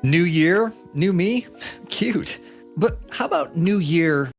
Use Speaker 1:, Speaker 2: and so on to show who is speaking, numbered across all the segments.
Speaker 1: New year, new me? Cute. But how about new year?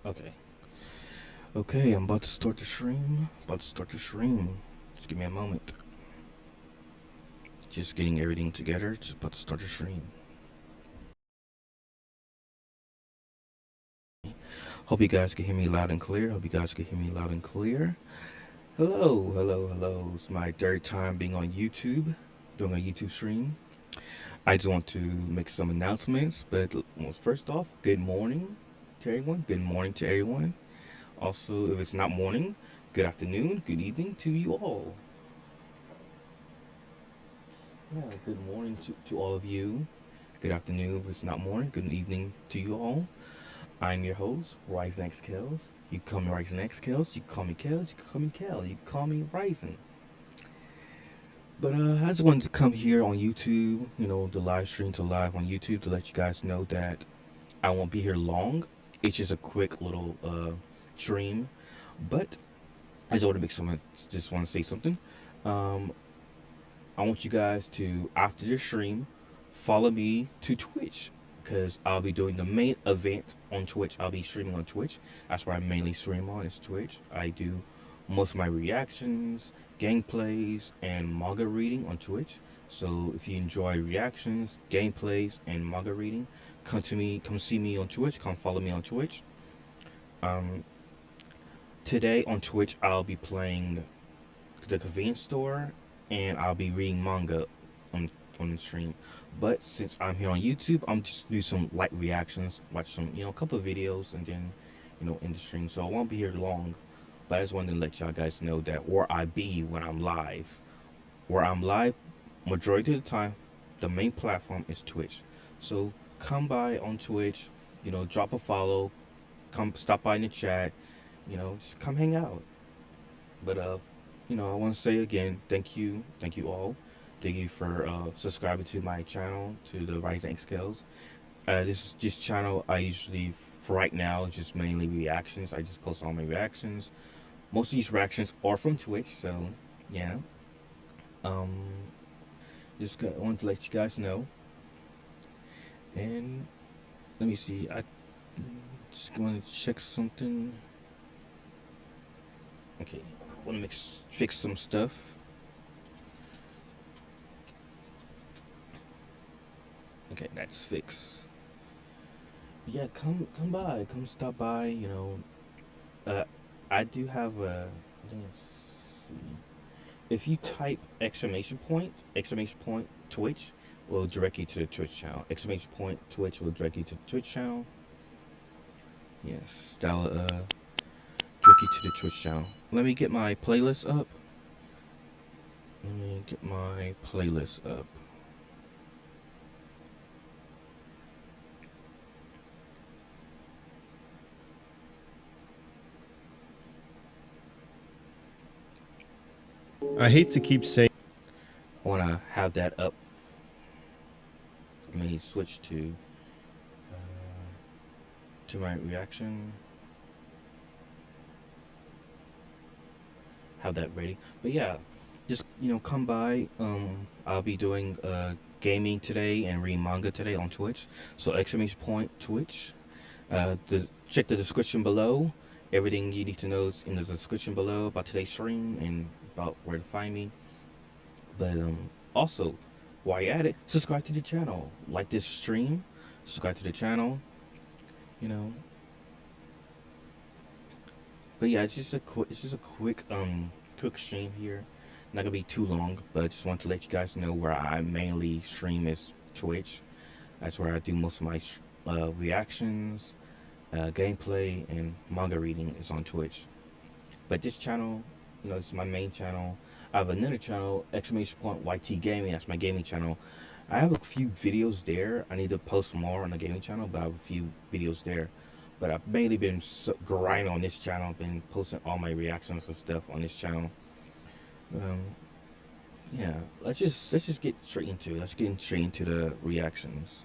Speaker 2: Okay. Okay, I'm about to start the stream. Just give me a moment. Just getting everything together. Just about to start the stream. Hope you guys can hear me loud and clear. Hello. It's my third time being on YouTube, doing a YouTube stream. I just want to make some announcements, but first off, good morning to everyone. Also, if it's not morning, good afternoon, good evening to you all. Yeah, good morning to all of you. Good afternoon if it's not morning, good evening to you all. I'm your host, Ryzen X Kells. You call me Ryzen X Kells, you call me Kells, you call me Kel, you call me Ryzen. But I just wanted to come here on YouTube, the live stream to live on YouTube to let you guys know that I won't be here long. It's just a quick little stream, but I just want to say something. I want you guys to, after the stream, follow me to Twitch, because I'll be doing the main event on Twitch. I'll be streaming on Twitch. That's where I mainly stream on, is Twitch. I do most of my reactions, gameplays, and manga reading on Twitch. So if you enjoy reactions, gameplays, and manga reading, come see me on Twitch. Come follow me on Twitch. Today on Twitch, I'll be playing the convenience store and I'll be reading manga on the stream. But since I'm here on YouTube, I'm just do some light reactions, watch some a couple of videos, and then in the stream. So I won't be here long. But I just wanted to let y'all guys know that where I be when I'm live. Where I'm live, majority of the time, the main platform is Twitch. So come by on Twitch, drop a follow, come stop by in the chat, just come hang out. But I want to say again, thank you all. Thank you for subscribing to my channel, to the Rising X Scales. This channel I usually, for right now, just mainly reactions. I just post all my reactions. Most of these reactions are from Twitch, so yeah. Wanted to let you guys know. And let me see. I just going to check something. Okay, I want to fix some stuff. Okay, that's fixed. Yeah, come by, come stop by. I do have a. Let's see. If you type exclamation point Twitch, will direct you to the Twitch channel. Exclamation point Twitch will direct you to the Twitch channel. Yes, that will direct you to the Twitch channel. Let me get my playlist up.
Speaker 3: I hate to keep saying
Speaker 2: I want to have that up. Let me switch to my reaction. Have that ready. But yeah, just come by. I'll be doing gaming today and reading manga today on Twitch. So exclamation point Twitch. Check the description below. Everything you need to know is in the description below about today's stream and about where to find me. But also, while you're at it, subscribe to the channel. Like this stream, subscribe to the channel. But yeah, it's just a quick stream here. Not gonna be too long, but I just want to let you guys know where I mainly stream is Twitch. That's where I do most of my reactions, gameplay, and manga reading is on Twitch. But this channel, this is my main channel. I have another channel, exclamation point YT Gaming. That's my gaming channel. I have a few videos there. I need to post more on the gaming channel, but I have a few videos there. But I've mainly been grinding on this channel. I've been posting all my reactions and stuff on this channel. Yeah, let's just get straight into it. Let's get straight into the reactions.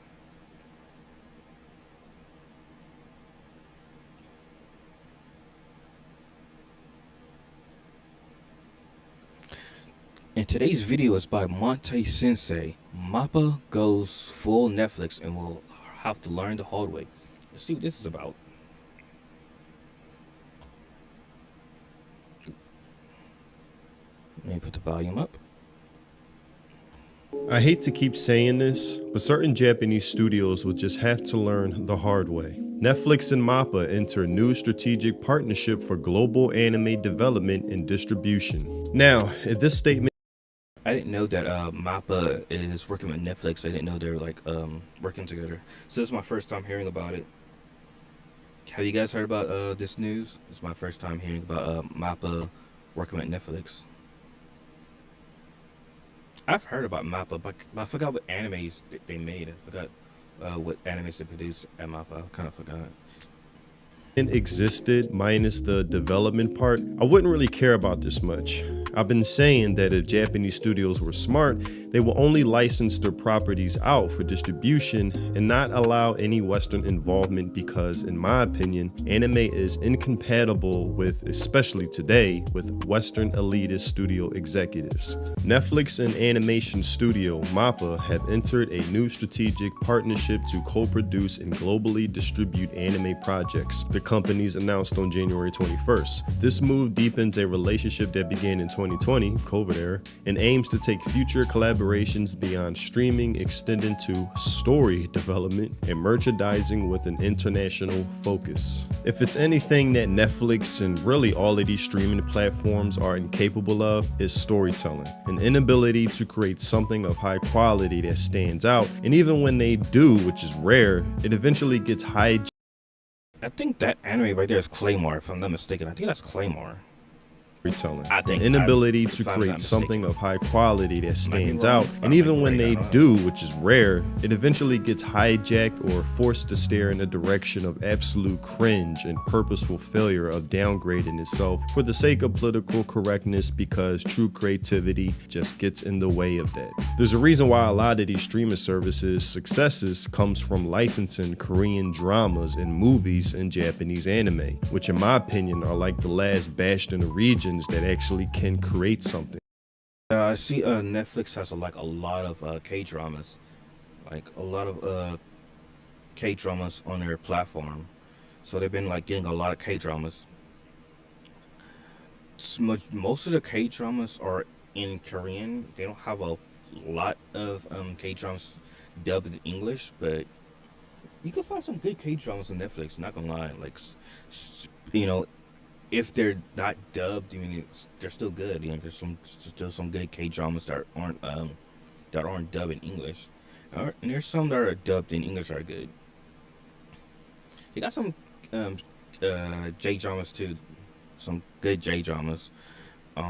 Speaker 2: And today's video is by Monte Sensei. Mappa goes full Netflix and will have to learn the hard way. Let's see what this is about. Let me put the volume up.
Speaker 3: I hate to keep saying this, but certain Japanese studios will just have to learn the hard way. Netflix and Mappa enter a new strategic partnership for global anime development and distribution. Now, if this statement
Speaker 2: I didn't know that Mappa is working with Netflix. I didn't know they were like working together. So this is my first time hearing about it. Have you guys heard about this news? It's my first time hearing about Mappa working with Netflix. I've heard about Mappa, but I forgot what animes they made. I forgot what animes they produced at Mappa. I kind of forgot.
Speaker 3: Existed minus the development part, I wouldn't really care about this much. I've been saying that if Japanese studios were smart, they will only license their properties out for distribution and not allow any Western involvement because, in my opinion, anime is incompatible with, especially today, with Western elitist studio executives. Netflix and animation studio Mappa have entered a new strategic partnership to co-produce and globally distribute anime projects. The companies announced on January 21st. This move deepens a relationship that began in 2020, COVID era, and aims to take future collaborations beyond streaming, extending to story development and merchandising with an international focus. If it's anything that Netflix and really all of these streaming platforms are incapable of, is storytelling. An inability to create something of high quality that stands out, and even when they do, which is rare, it eventually gets hijacked.
Speaker 2: I think that anime right there is Claymore, if I'm not mistaken. I think that's Claymore.
Speaker 3: Storytelling.
Speaker 2: I think
Speaker 3: An inability
Speaker 2: if
Speaker 3: to
Speaker 2: I'm not
Speaker 3: create something
Speaker 2: mistaken.
Speaker 3: of high quality that stands
Speaker 2: wrong,
Speaker 3: out,
Speaker 2: but
Speaker 3: and
Speaker 2: I
Speaker 3: even
Speaker 2: think
Speaker 3: when
Speaker 2: right,
Speaker 3: they
Speaker 2: I don't know.
Speaker 3: do, which is rare, it eventually gets hijacked or forced to stare in the direction of absolute cringe and purposeful failure of downgrading itself for the sake of political correctness, because true creativity just gets in the way of that. There's a reason why a lot of these streaming services' successes comes from licensing Korean dramas and movies and Japanese anime, which in my opinion are like the last bastion of regions that actually can create something.
Speaker 2: I see Netflix has a lot of K-dramas. Like a lot of K-dramas on their platform. So they've been like getting a lot of K-dramas. Most of the K-dramas are in Korean. They don't have a lot of K-dramas dubbed in English, but you can find some good K-dramas on Netflix. Not gonna lie, like you know, if they're not dubbed, I mean, they're still good. You know, there's still some good K-dramas that aren't dubbed in English, and there's some that are dubbed in English that are good. You got some J-dramas too, some good J-dramas. Let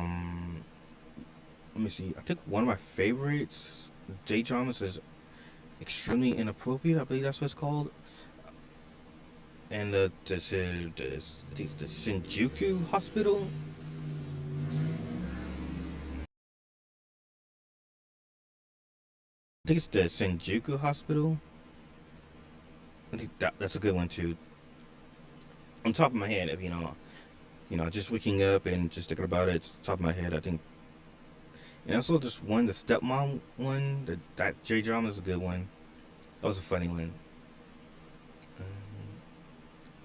Speaker 2: me see. I think one of my favorites J-dramas is Extremely Inappropriate. I believe that's what it's called. And I think it's the Shinjuku Hospital. I think it's the Shinjuku Hospital. I think that's a good one too. On top of my head, if just waking up and just thinking about it, top of my head, I think. And also just one, the stepmom one, that J drama is a good one. That was a funny one.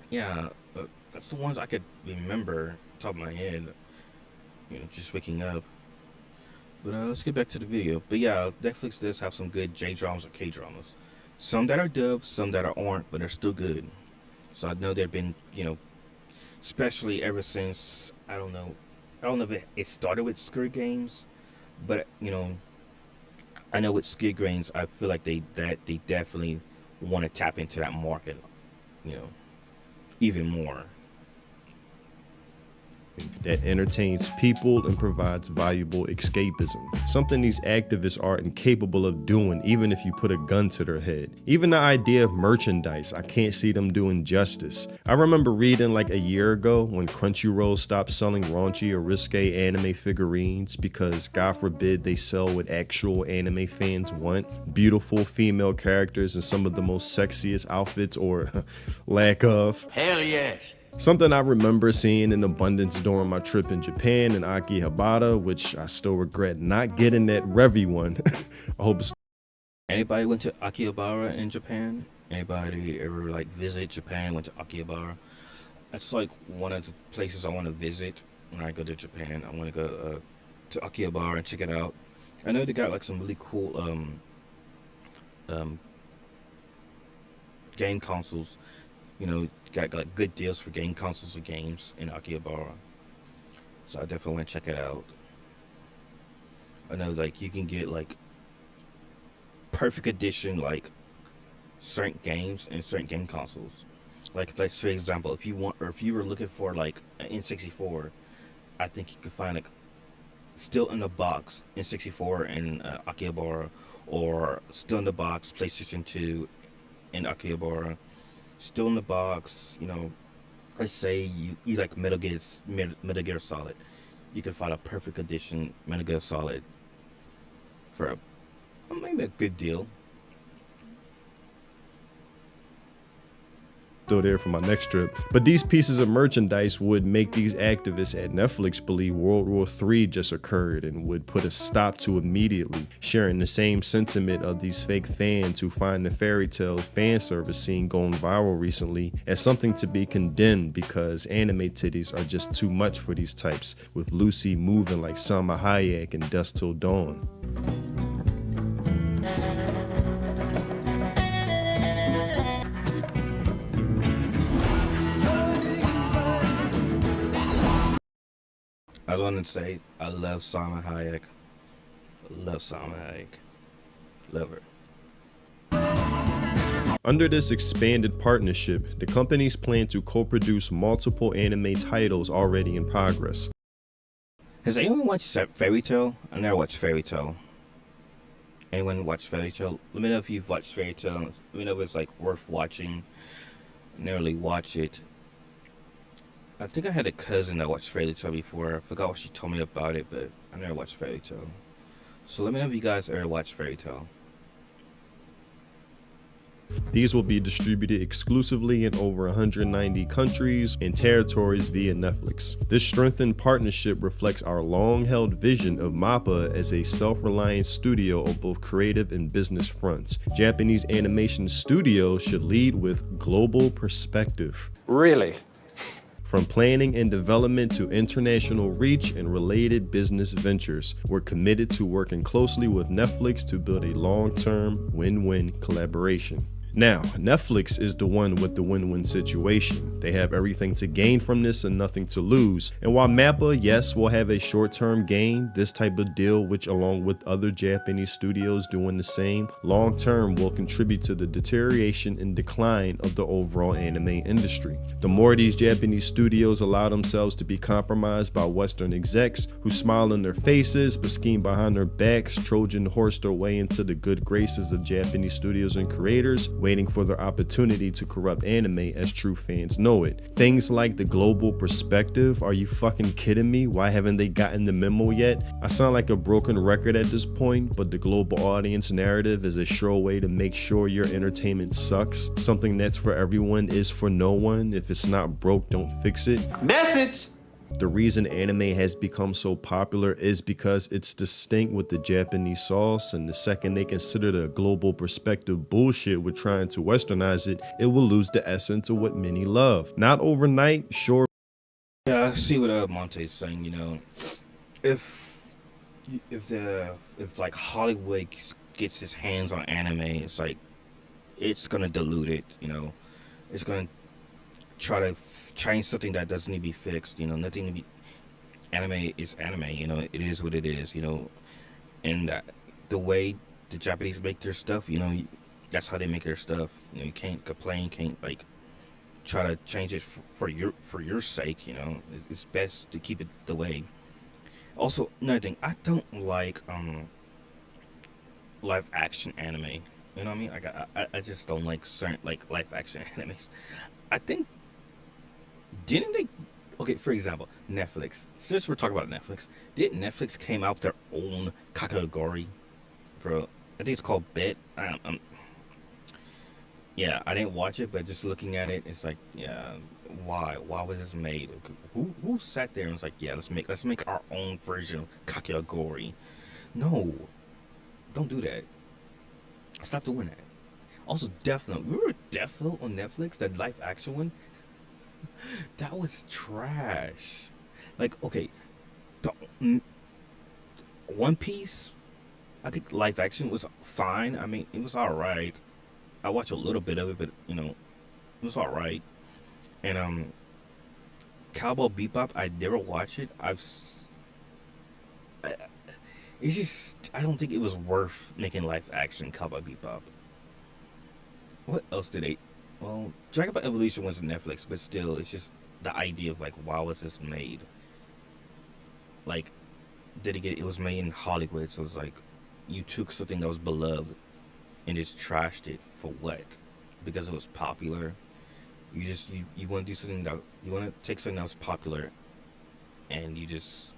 Speaker 2: Yeah, that's the ones I could remember top of my head. Just waking up. But let's get back to the video. But yeah, Netflix does have some good J dramas or K dramas. Some that are dubbed, some that aren't, but they're still good. So I know they've been, especially ever since I don't know if it started with Squid Games, but I know with Squid Games, I feel like they definitely want to tap into that market, even more.
Speaker 3: That entertains people and provides valuable escapism. Something these activists are incapable of doing, even if you put a gun to their head. Even the idea of merchandise, I can't see them doing justice. I remember reading like a year ago when Crunchyroll stopped selling raunchy or risque anime figurines because, God forbid, they sell what actual anime fans want. Beautiful female characters in some of the most sexiest outfits, or lack of.
Speaker 4: Hell yes.
Speaker 3: Something I remember seeing in abundance during my trip in Japan in Akihabara, which I still regret not getting that Revy one. I hope it's...
Speaker 2: Anybody went to Akihabara in Japan? Anybody ever visit Japan, went to Akihabara? That's like one of the places I want to visit when I go to Japan. I want to go to Akihabara and check it out. I know they got some really cool game consoles. Got good deals for game consoles and games in Akihabara. So I definitely want to check it out. I know you can get perfect edition certain games and certain game consoles. Like for example, if you were looking for an N64, I think you could find still in the box N64 in Akihabara, or still in the box PlayStation 2 in Akihabara. Still in the box, let's say you like Metal Gear Solid. You can find a perfect edition Metal Gear Solid for maybe a good deal.
Speaker 3: still there for my next trip. But these pieces of merchandise would make these activists at Netflix believe World War III just occurred and would put a stop to immediately, sharing the same sentiment of these fake fans who find the fairy tale fan service scene going viral recently as something to be condemned because anime titties are just too much for these types, with Lucy moving like Salma Hayek in Dusk Till Dawn.
Speaker 2: I was wanted to say I love Salma Hayek. Love Salma Hayek. Love her.
Speaker 3: Under this expanded partnership, the companies plan to co-produce multiple anime titles already in progress.
Speaker 2: Has anyone watched Fairy Tail? I never watched Fairy Tail. Anyone watched Fairy Tail? Let me know if you've watched Fairy Tail. Let me know if it's like worth watching. Never really watch it. I think I had a cousin that watched Fairy Tail before. I forgot what she told me about it, but I never watched Fairy Tail. So let me know if you guys ever watched Fairy Tail.
Speaker 3: These will be distributed exclusively in over 190 countries and territories via Netflix. This strengthened partnership reflects our long-held vision of MAPPA as a self-reliant studio on both creative and business fronts. Japanese animation studios should lead with global perspective.
Speaker 4: Really?
Speaker 3: From planning and development to international reach and related business ventures, we're committed to working closely with Netflix to build a long-term win-win collaboration. Now, Netflix is the one with the win-win situation. They have everything to gain from this and nothing to lose. And while MAPPA, yes, will have a short-term gain, this type of deal, which along with other Japanese studios doing the same, long-term will contribute to the deterioration and decline of the overall anime industry. The more these Japanese studios allow themselves to be compromised by Western execs who smile in their faces but scheme behind their backs, Trojan horse their way into the good graces of Japanese studios and creators, waiting for their opportunity to corrupt anime as true fans know it. Things like the global perspective, are you fucking kidding me? Why haven't they gotten the memo yet? I sound like a broken record at this point, but the global audience narrative is a sure way to make sure your entertainment sucks. Something that's for everyone is for no one. If it's not broke, don't fix it.
Speaker 4: Message!
Speaker 3: The reason anime has become so popular is because it's distinct with the Japanese sauce, and the second they consider the global perspective bullshit with trying to westernize it, it will lose the essence of what many love. Not overnight, sure.
Speaker 2: Yeah, I see what Monte's saying. You know, if like Hollywood gets its hands on anime, it's like it's gonna dilute it. You know, it's gonna try to change something that doesn't need to be fixed. You know, nothing to be. Anime is anime. You know, it is what it is. You know, and the way the Japanese make their stuff, you know, that's how they make their stuff. You know, you can't complain. Can't like try to change it for your sake. You know, it's best to keep it the way. Also, another thing, I don't like live action anime. You know what I mean? I just don't like certain like live action animes. I think. Didn't they? Okay, for example, Netflix. Since we're talking about Netflix, did Netflix came out with their own Kakagori? Bro, I think it's called Bet. Yeah, I didn't watch it, but just looking at it, it's like, yeah, why? Why was this made? Who sat there and was like, yeah, let's make our own version of Kakagori? No, don't do that. Stop doing that. Also, Death Note. Remember Death Note on Netflix? That live action one. That was trash. Like, okay, One Piece, I think live action was fine. I mean, it was alright. I watched a little bit of it, but, you know, it was alright. And, Cowboy Bebop, I never watched it. It's just, I don't think it was worth making live action Cowboy Bebop. What else did they... Well, Dragon Ball Evolution was on Netflix, but still, it's just the idea of like, why was this made? Like, it was made in Hollywood, so it's like, you took something that was beloved and just trashed it for what? Because it was popular. You want to do something that you want to take something that was popular, and you just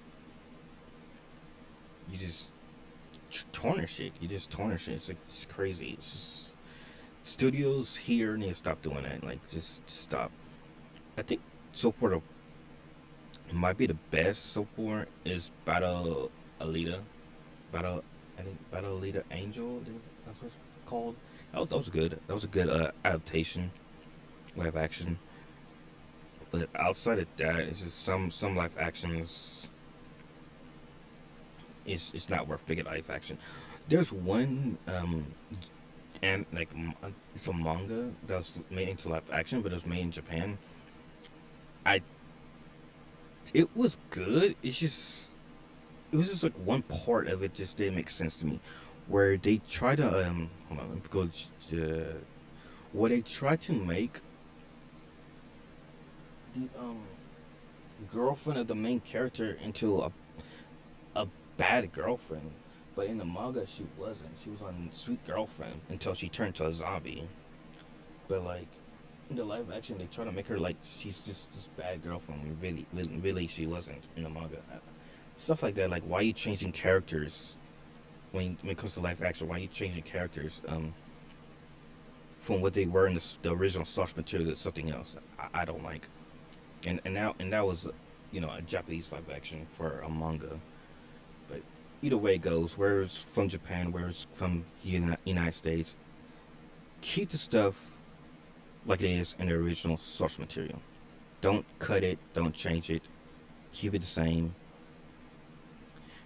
Speaker 2: tarnish it. You just tarnish it. It's crazy. It's just studios here need to stop doing that. Like, just stop. I think so far might be the best so far is Battle Alita. Battle, I think Battle Alita Angel. I think that's what it's called. That was good. That was a good adaptation, live action. But outside of that, it's just some live action is it's not worth big live action. There's one and like it's a manga that was made into live action, but it was made in Japan. I It was good. It was just like one part of it just didn't make sense to me, where they try to hold on, let me go where they try to make the girlfriend of the main character into a bad girlfriend, but in the manga she wasn't. She was a sweet girlfriend until she turned to a zombie. But like in the live action, they try to make her like she's just this bad girlfriend. Really, she wasn't in the manga. Stuff like that. Like, why are you changing characters when it comes to live action? Why are you changing characters from what they were in the original source material to something else? I don't like. And that was, a Japanese live action for a manga. But either way it goes, where it's from Japan, where it's from United States, keep the stuff like it is in the original source material. Don't cut it, don't change it, keep it the same.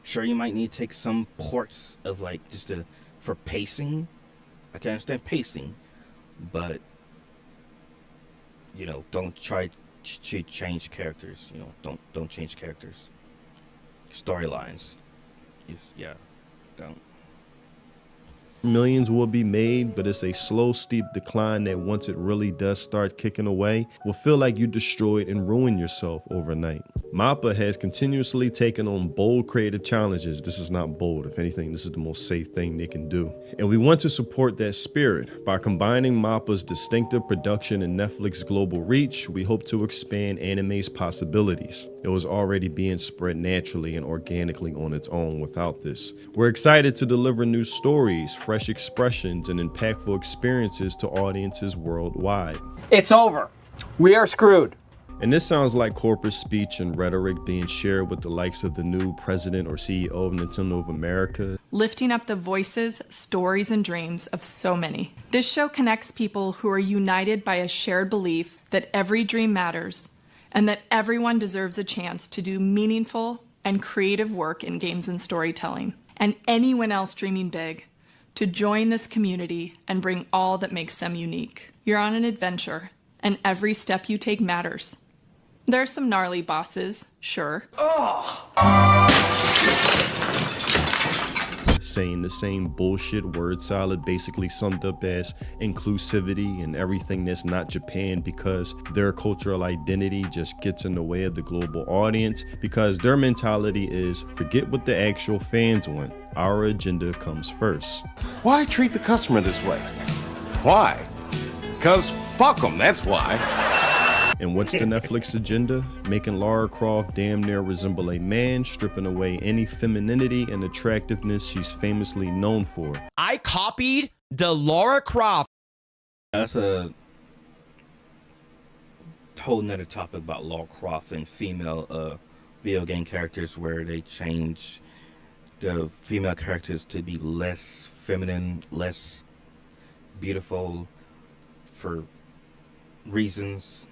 Speaker 2: Sure, you might need to take some parts of like for pacing. I can understand pacing, but don't try to change characters. Don't change characters. Storylines, don't.
Speaker 3: Millions will be made, but it's a slow, steep decline that once it really does start kicking away, will feel like you destroyed and ruined yourself overnight. MAPPA has continuously taken on bold creative challenges. This is not bold. If anything, this is the most safe thing they can do. And we want to support that spirit. By combining MAPPA's distinctive production and Netflix global reach, we hope to expand anime's possibilities. It was already being spread naturally and organically on its own without this. We're excited to deliver new stories, fresh expressions, and impactful experiences to audiences worldwide.
Speaker 4: It's over. We are screwed.
Speaker 3: And this sounds like corporate speech and rhetoric being shared with the likes of the new president or CEO of Nintendo of America.
Speaker 5: Lifting up the voices, stories, and dreams of so many. This show connects people who are united by a shared belief that every dream matters and that everyone deserves a chance to do meaningful and creative work in games and storytelling. And anyone else dreaming big, to join this community and bring all that makes them unique. You're on an adventure, and every step you take matters. There are some gnarly bosses, sure.
Speaker 3: Saying the same bullshit word salad basically summed up as inclusivity and everything that's not Japan, because their cultural identity just gets in the way of the global audience, because their mentality is forget what the actual fans want. Our agenda comes first.
Speaker 6: Why treat the customer this way? Why? Because fuck them, that's why.
Speaker 3: And what's the Netflix agenda? Making Lara Croft damn near resemble a man, stripping away any femininity and attractiveness she's famously known for.
Speaker 7: I copied the Lara Croft.
Speaker 2: That's a whole nother topic about Lara Croft and female video game characters, where they change the female characters to be less feminine, less beautiful for reasons.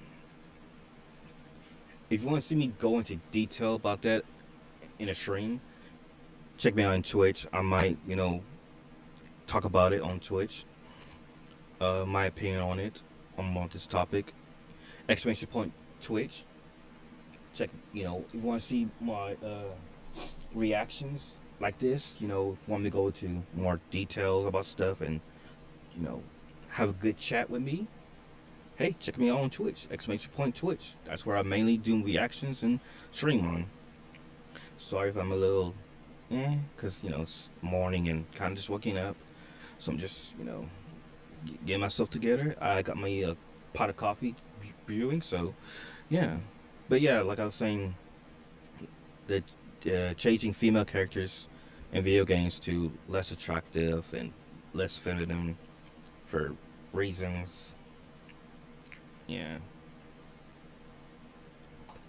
Speaker 2: If you want to see me go into detail about that in a stream, check me out on Twitch. I might, talk about it on Twitch. My opinion on it, on this topic. Exclamation point Twitch. Check, if you want to see my reactions like this, if you want me to go into more details about stuff and, have a good chat with me, hey, check me out on Twitch, exclamation point Twitch. That's where I mainly do reactions and stream on. Sorry if I'm a little, because, it's morning and kind of just waking up. So I'm just, getting myself together. I got my pot of coffee brewing, so, yeah. But yeah, like I was saying, the changing female characters in video games to less attractive and less feminine for reasons. Yeah.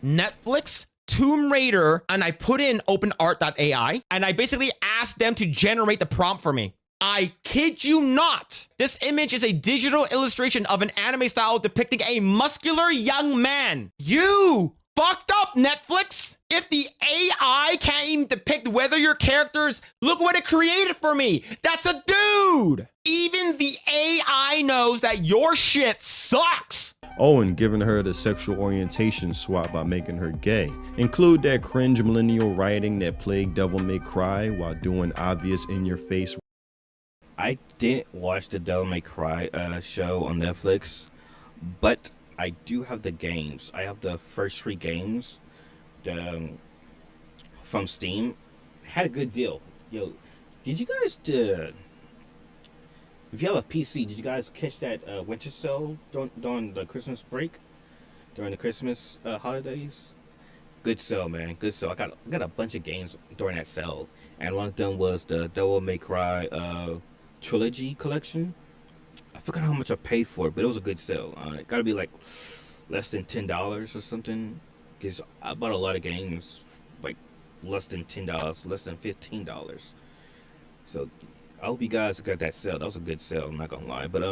Speaker 7: Netflix, Tomb Raider, and I put in openart.ai, and I basically asked them to generate the prompt for me. I kid you not. This image is a digital illustration of an anime style depicting a muscular young man. You fucked up, Netflix. If the AI can't even depict whether your characters, look what it created for me. That's a dude. Even the AI knows that your shit sucks.
Speaker 3: Oh, and giving her the sexual orientation swap by making her gay. Include that cringe millennial writing that plagued Devil May Cry while doing obvious in-your-face.
Speaker 2: I didn't watch the Devil May Cry show on Netflix, but I do have the games. I have the first 3 games from Steam. Had a good deal. Yo, did you guys if you have a PC, did you guys catch that winter sale during the Christmas break, during the Christmas holidays? Good sale, man. Good sale. I got a bunch of games during that sale, and one of them was the Devil May Cry trilogy collection. I forgot how much I paid for it, but it was a good sale. It gotta be like less than $10 or something, because I bought a lot of games like less than $10, less than $15. So I hope you guys got that sale. That was a good sale, I'm not gonna lie. But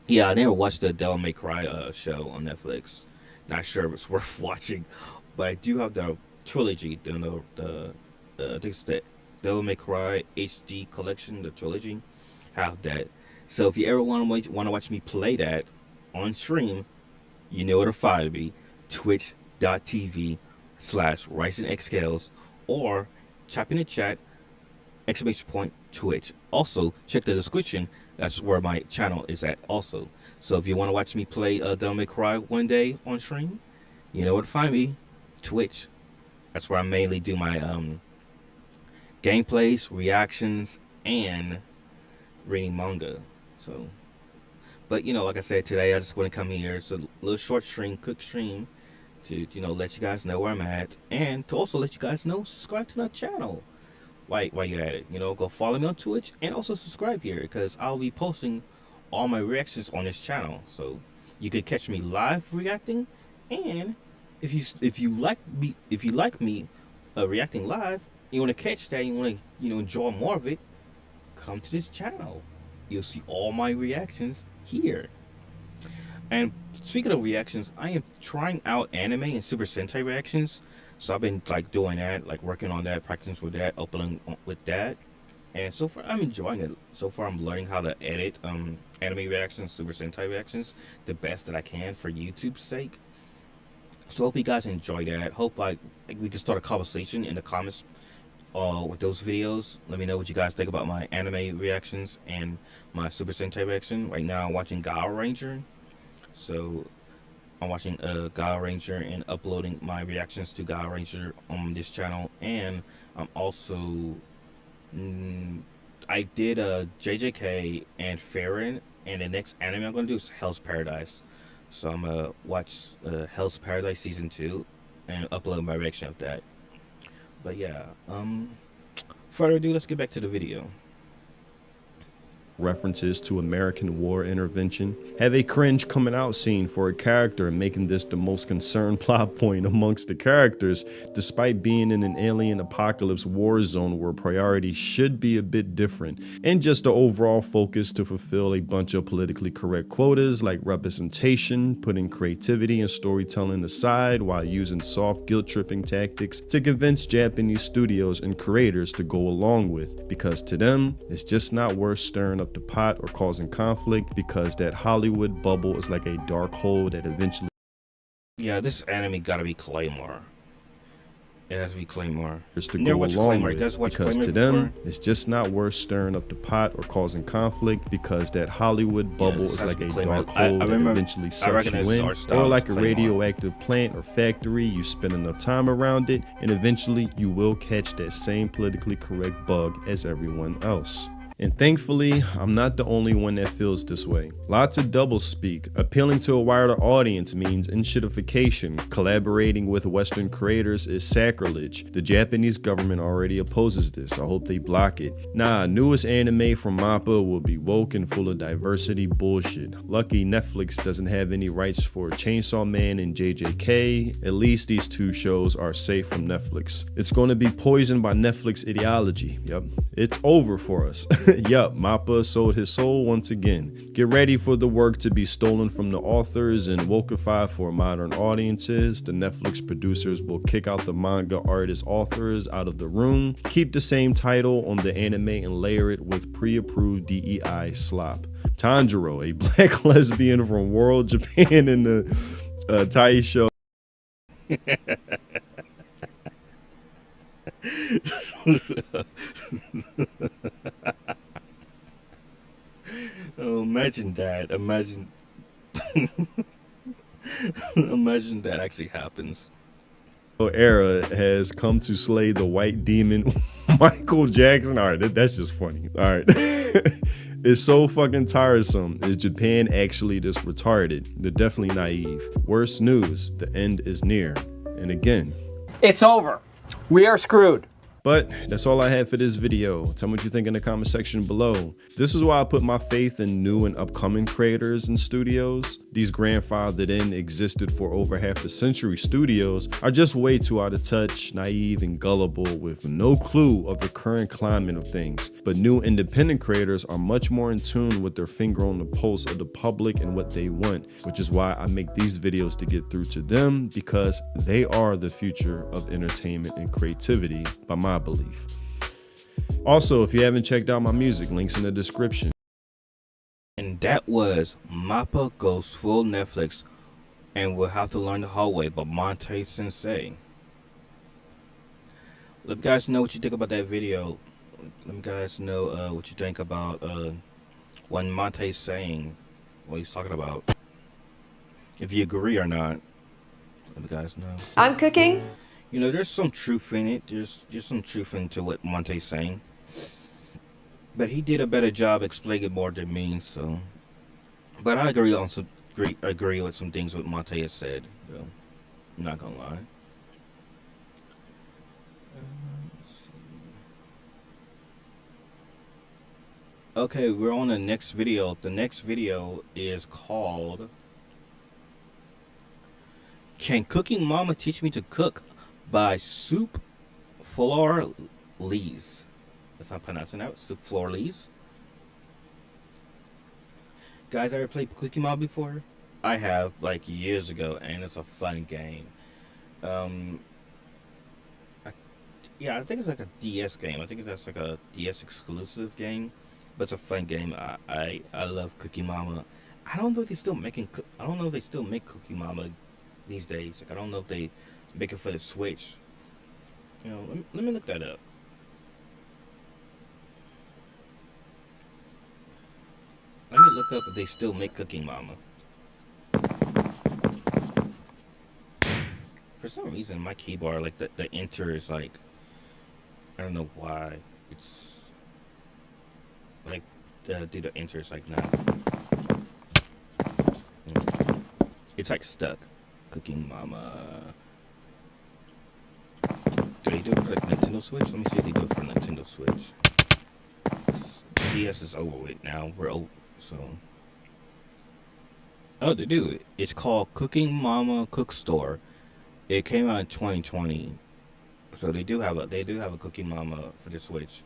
Speaker 2: yeah, I never watched the Devil May Cry show on Netflix. Not sure if it's worth watching, but I do have the trilogy. I think it's the Devil May Cry HD collection, the trilogy. Have that. So if you ever want to watch me play that on stream, you know where to find me: twitch.tv/RisingXKels, or type in the chat !Twitch. Also, check the description. That's where my channel is at also. So if you want to watch me play Devil May Cry one day on stream, you know where to find me: Twitch. That's where I mainly do my gameplays, reactions, and reading manga. So, but you know, like I said, today I just want to come here. It's a little short stream, quick stream, to let you guys know where I'm at, and to also let you guys know, subscribe to my channel while you're at it. Go follow me on Twitch, and also subscribe here, because I'll be posting all my reactions on this channel, so you could catch me live reacting. And if you like me reacting live, you want to catch that, you want to enjoy more of it, come to this channel. You'll see all my reactions here. And speaking of reactions, I am trying out anime and Super Sentai reactions. So I've been doing that, working on that, practicing with that, uploading with that. And so far I'm enjoying it. So far I'm learning how to edit anime reactions, Super Sentai reactions the best that I can for YouTube's sake. So hope you guys enjoy that. Hope we can start a conversation in the comments with those videos. Let me know what you guys think about my anime reactions and my Super Sentai reaction. Right now I'm watching Power Ranger, so I'm watching Power Ranger and uploading my reactions to Power Ranger on this channel. And I'm also I did JJK and Farron, and the next anime I'm gonna do is Hell's Paradise. So I'm gonna watch Hell's Paradise season 2 and upload my reaction of that. But yeah, further ado, let's get back to the video.
Speaker 3: References to American war intervention, have a cringe coming out scene for a character, making this the most concerned plot point amongst the characters, despite being in an alien apocalypse war zone where priorities should be a bit different, and just the overall focus to fulfill a bunch of politically correct quotas like representation, putting creativity and storytelling aside while using soft guilt-tripping tactics to convince Japanese studios and creators to go along with, because to them it's just not worth stirring up the pot or causing conflict, because that Hollywood bubble is like a dark hole that eventually...
Speaker 2: Yeah, this anime gotta be Claymore. It has to be Claymore.
Speaker 3: To go along with, because to them it's just not worth stirring up the pot or causing conflict, because that Hollywood bubble is like a dark hole that eventually sucks you in, or like a radioactive plant or factory. You spend enough time around it and eventually you will catch that same politically correct bug as everyone else. And thankfully, I'm not the only one that feels this way. Lots of doublespeak. Appealing to a wider audience means enshittification. Collaborating with Western creators is sacrilege. The Japanese government already opposes this. I hope they block it. Nah, newest anime from MAPPA will be woke and full of diversity bullshit. Lucky Netflix doesn't have any rights for Chainsaw Man and JJK. At least these two shows are safe from Netflix. It's going to be poisoned by Netflix ideology. Yep, it's over for us. Yup, Mappa sold his soul once again. Get ready for the work to be stolen from the authors and wokeified for modern audiences. The Netflix producers will kick out the manga artist authors out of the room, keep the same title on the anime and layer it with pre-approved DEI slop. Tanjiro, a black lesbian from World Japan in the Tai show.
Speaker 2: Oh, imagine that. Imagine. Imagine that actually happens.
Speaker 3: Era has come to slay the white demon Michael Jackson. All right, that's just funny. All right. It's so fucking tiresome. Is Japan actually this retarded? They're definitely naive. Worst news, the end is near. And again,
Speaker 4: It's over. We are screwed.
Speaker 3: but that's all I had for this video. Tell me what you think in the comment section below. This is why I put my faith in new and upcoming creators and studios. These grandfathered in, existed for over half a century studios are just way too out of touch, naive, and gullible with no clue of the current climate of things. But new independent creators are much more in tune with their finger on the pulse of the public and what they want, which is why I make these videos to get through to them, because they are the future of entertainment and creativity by my belief. Also, if you haven't checked out my music, links in the description.
Speaker 2: And that was Mappa Goes Full Netflix and We'll Have to Learn the Hallway by Monte Sensei. Let me guys know what you think about that video. Let me guys know what you think about what Monte's saying, what he's talking about. If you agree or not, let me guys know.
Speaker 8: I'm cooking.
Speaker 2: You know, there's some truth in it. There's some truth into what Monte's saying. But he did a better job explaining more than me, so. But I agree on some agree with some things what Monte has said. You know, I'm not gonna lie. Let's see. Okay, we're on the next video. The next video is called "Can Cooking Mama Teach Me to Cook?" by Soup Flor Lees. If I'm pronouncing that, Soup Flor Lees. Guys, ever played Cooking Mama before? I have, like years ago, and it's a fun game. Yeah, I think it's like a DS game. I think that's like a DS exclusive game, but it's a fun game. I love Cooking Mama. I don't know if they still making. I don't know if they still make Cooking Mama these days. Like, I don't know if they make it for the Switch. You know, let me look that up. Let me look up if they still make Cooking Mama. For some reason, my keyboard, like the enter is like, I don't know why. It's like the enter is like not. It's like stuck. Cooking Mama. Do they do it for like Nintendo Switch? Let me see if they do it for Nintendo Switch. DS is over with now. We're over, so. Oh, they do it. It's called Cooking Mama Cook Store. It came out in 2020, so they do have a Cooking Mama for the Switch.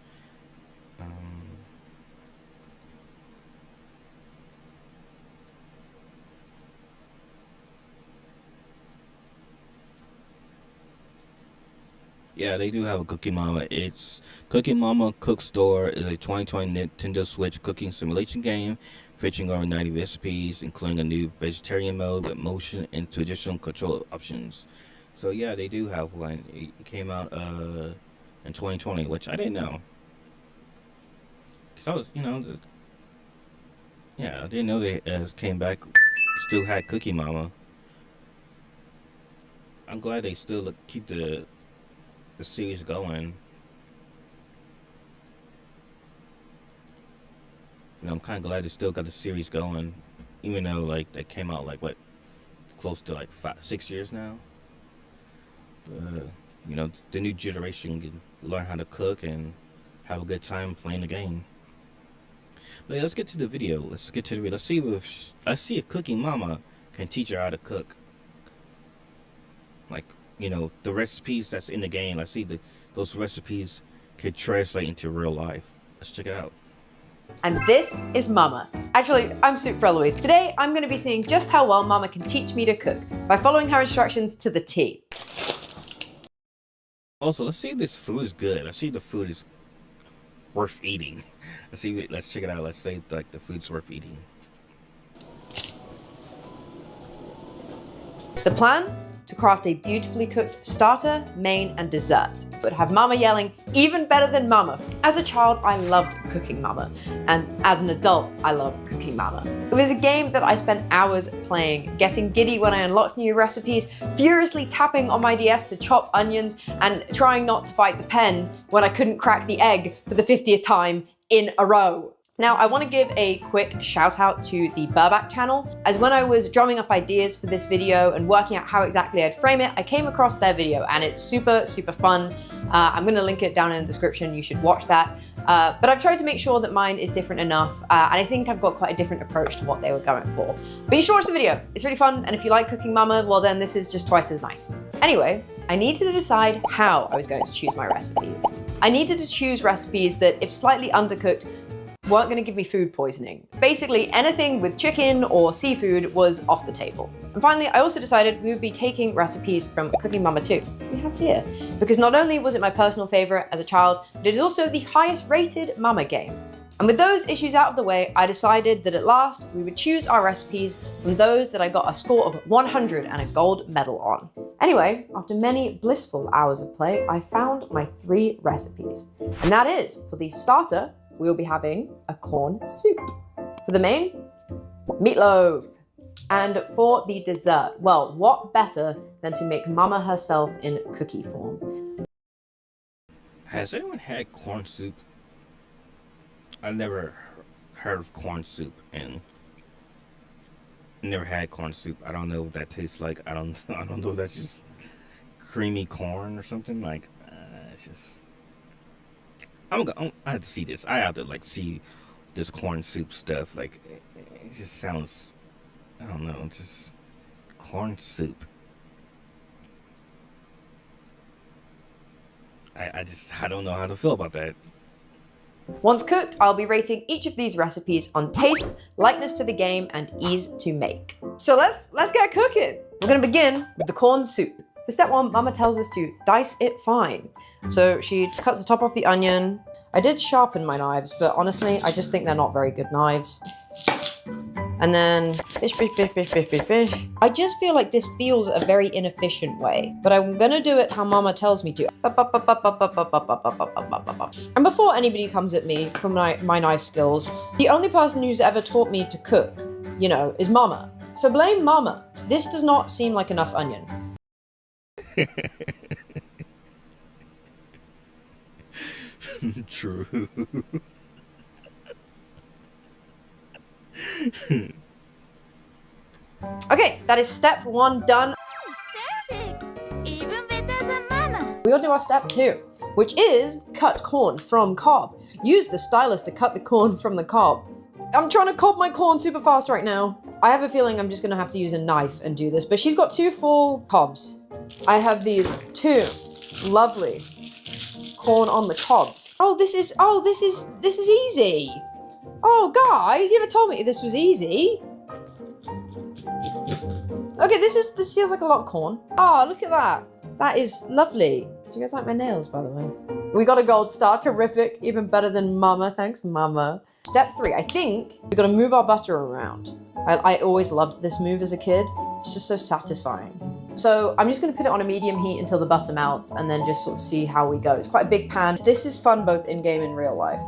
Speaker 2: Yeah, they do have a Cooking Mama. It's Cooking Mama Cook Store is a 2020 Nintendo Switch cooking simulation game featuring over 90 recipes, including a new vegetarian mode with motion and traditional control options. So yeah, they do have one. It came out in 2020, which I didn't know. Cause I was, you know, yeah, I didn't know they came back, still had Cooking Mama. I'm glad they still keep the series going. I'm kind of glad they still got the series going, even though like they came out like what, close to like 6 years now. The new generation can learn how to cook and have a good time playing the game. But yeah, let's get to the video. Let's see if Cooking Mama can teach her how to cook. Like, the recipes that's in the game. Let's see those recipes could translate into real life. Let's check it out.
Speaker 8: And this is Mama. Actually, I'm Super Eloise. Today, I'm going to be seeing just how well Mama can teach me to cook by following her instructions to the T.
Speaker 2: Also, let's see if this food is good. Let's see if the food is worth eating. Let's check it out. Let's say like the food's worth eating.
Speaker 8: The plan? To craft a beautifully cooked starter, main, and dessert. But have Mama yelling, even better than Mama. As a child, I loved Cooking Mama. And as an adult, I love Cooking Mama. It was a game that I spent hours playing, getting giddy when I unlocked new recipes, furiously tapping on my DS to chop onions, and trying not to bite the pen when I couldn't crack the egg for the 50th time in a row. Now, I want to give a quick shout out to the Burback channel, as when I was drumming up ideas for this video and working out how exactly I'd frame it, I came across their video and it's super, super fun. I'm going to link it down in the description. You should watch that. But I've tried to make sure that mine is different enough, and I think I've got quite a different approach to what they were going for. But you should watch the video. It's really fun, and if you like Cooking Mama, well then this is just twice as nice. Anyway, I needed to decide how I was going to choose my recipes. I needed to choose recipes that, if slightly undercooked, weren't going to give me food poisoning. Basically, anything with chicken or seafood was off the table. And finally, I also decided we would be taking recipes from Cooking Mama 2, which we have here, because not only was it my personal favorite as a child, but it is also the highest rated Mama game. And with those issues out of the way, I decided that at last we would choose our recipes from those that I got a score of 100 and a gold medal on. Anyway, after many blissful hours of play, I found my 3 recipes. And that is, for the starter, we'll be having a corn soup. For the main, meatloaf. And for the dessert, well, what better than to make Mama herself in cookie form?
Speaker 2: Has anyone had corn soup? I've never heard of corn soup and never had corn soup. I don't know what that tastes like. I don't know if that's just creamy corn or something. Like, it's just. I have to see this. I have to see this corn soup stuff. Like, it just sounds, I don't know, just corn soup. I don't know how to feel about that.
Speaker 8: Once cooked, I'll be rating each of these recipes on taste, likeness to the game, and ease to make. So let's get cooking. We're gonna begin with the corn soup. For step 1, Mama tells us to dice it fine. So she cuts the top off the onion. I did sharpen my knives, but honestly, I just think they're not very good knives. And then fish. I just feel like this feels a very inefficient way, but I'm gonna do it how Mama tells me to. And before anybody comes at me from my knife skills, the only person who's ever taught me to cook, is Mama. So blame Mama. This does not seem like enough onion.
Speaker 2: True.
Speaker 8: Okay, that is step 1 done.
Speaker 9: Perfect! Even better than Mama.
Speaker 8: We'll do our step 2, which is cut corn from cob. Use the stylus to cut the corn from the cob. I'm trying to cob my corn super fast right now. I have a feeling I'm just gonna have to use a knife and do this, but she's got 2 full cobs. I have these 2 lovely corn on the cobs. This is easy. Oh guys, you never told me this was easy. Okay, this feels like a lot of corn. Oh, look at that. That is lovely. Do you guys like my nails, by the way? We got a gold star, terrific, even better than Mama, thanks Mama. Step 3, I think we gotta move our butter around. I always loved this move as a kid. It's just so satisfying. So I'm just gonna put it on a medium heat until the butter melts and then just sort of see how we go. It's quite a big pan. This is fun both in-game and real life.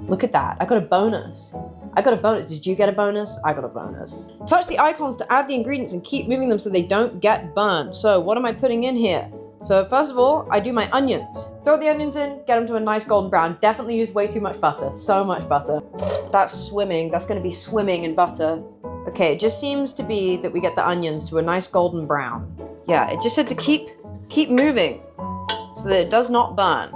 Speaker 8: Look at that, I got a bonus. Did you get a bonus? I got a bonus. Touch the icons to add the ingredients and keep moving them so they don't get burned. So what am I putting in here? So first of all, I do my onions. Throw the onions in, get them to a nice golden brown. Definitely use way too much butter, so much butter. That's swimming, that's gonna be swimming in butter. Okay, it just seems to be that we get the onions to a nice golden brown. Yeah, it just said to keep moving so that it does not burn.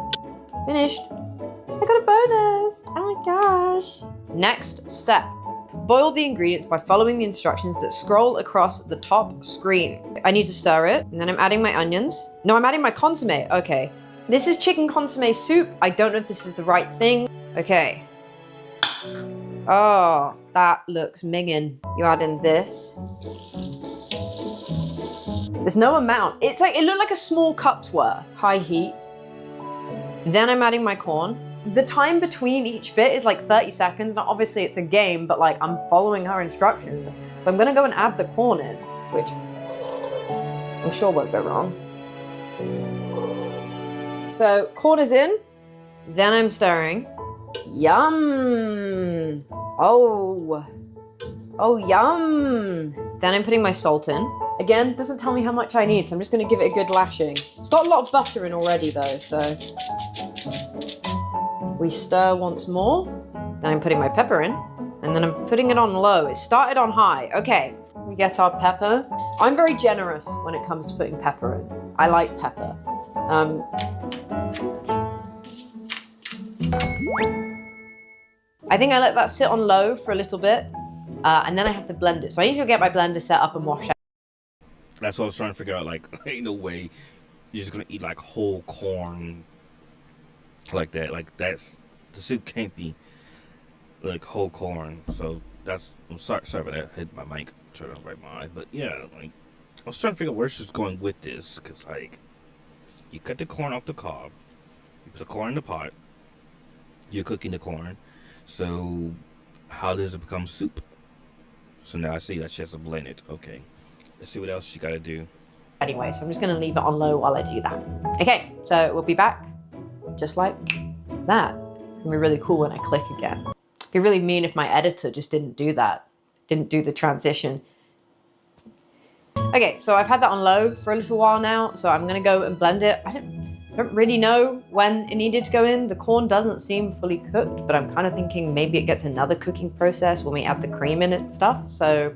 Speaker 8: Finished. I got a bonus, oh my gosh. Next step. Boil the ingredients by following the instructions that scroll across the top screen. I need to stir it, and then I'm adding my onions. No, I'm adding my consomme, okay. This is chicken consomme soup. I don't know if this is the right thing. Okay. Oh, that looks minging. You add in this. There's no amount. It's like, it looked like a small cup's worth. High heat. Then I'm adding my corn. The time between each bit is like 30 seconds. Now, obviously it's a game, but like I'm following her instructions. So I'm gonna go and add the corn in, which I'm sure won't go wrong. So corn is in, then I'm stirring. Yum! Oh, yum! Then I'm putting my salt in. Again, doesn't tell me how much I need, so I'm just gonna give it a good lashing. It's got a lot of butter in already though, so. We stir once more. Then I'm putting my pepper in, and then I'm putting it on low. It started on high. Okay, we get our pepper. I'm very generous when it comes to putting pepper in. I like pepper. I think I let that sit on low for a little bit, and then I have to blend it. So I need to go get my blender set up and wash out.
Speaker 2: That's what I was trying to figure out. Like, ain't no way you're just gonna eat like whole corn like that. Like, that's, the soup can't be like whole corn. So that's, I'm sorry for that. I hit my mic, turned on right my eye. But yeah, like, I was trying to figure out where she's going with this, because like, you cut the corn off the cob, you put the corn in the pot, you're cooking the corn. So how does it become soup? So now I see that she has to blend it. Okay, let's see what else she got to do.
Speaker 8: Anyway, so I'm just gonna leave it on low while I do that. Okay, so we'll be back just like that. It's gonna be really cool when I click again. It'd be really mean if my editor just didn't do that, didn't do the transition. Okay, so I've had that on low for a little while now, so I'm gonna go and blend it. I don't really know when it needed to go in. The corn doesn't seem fully cooked, but I'm kind of thinking maybe it gets another cooking process when we add the cream in and stuff, so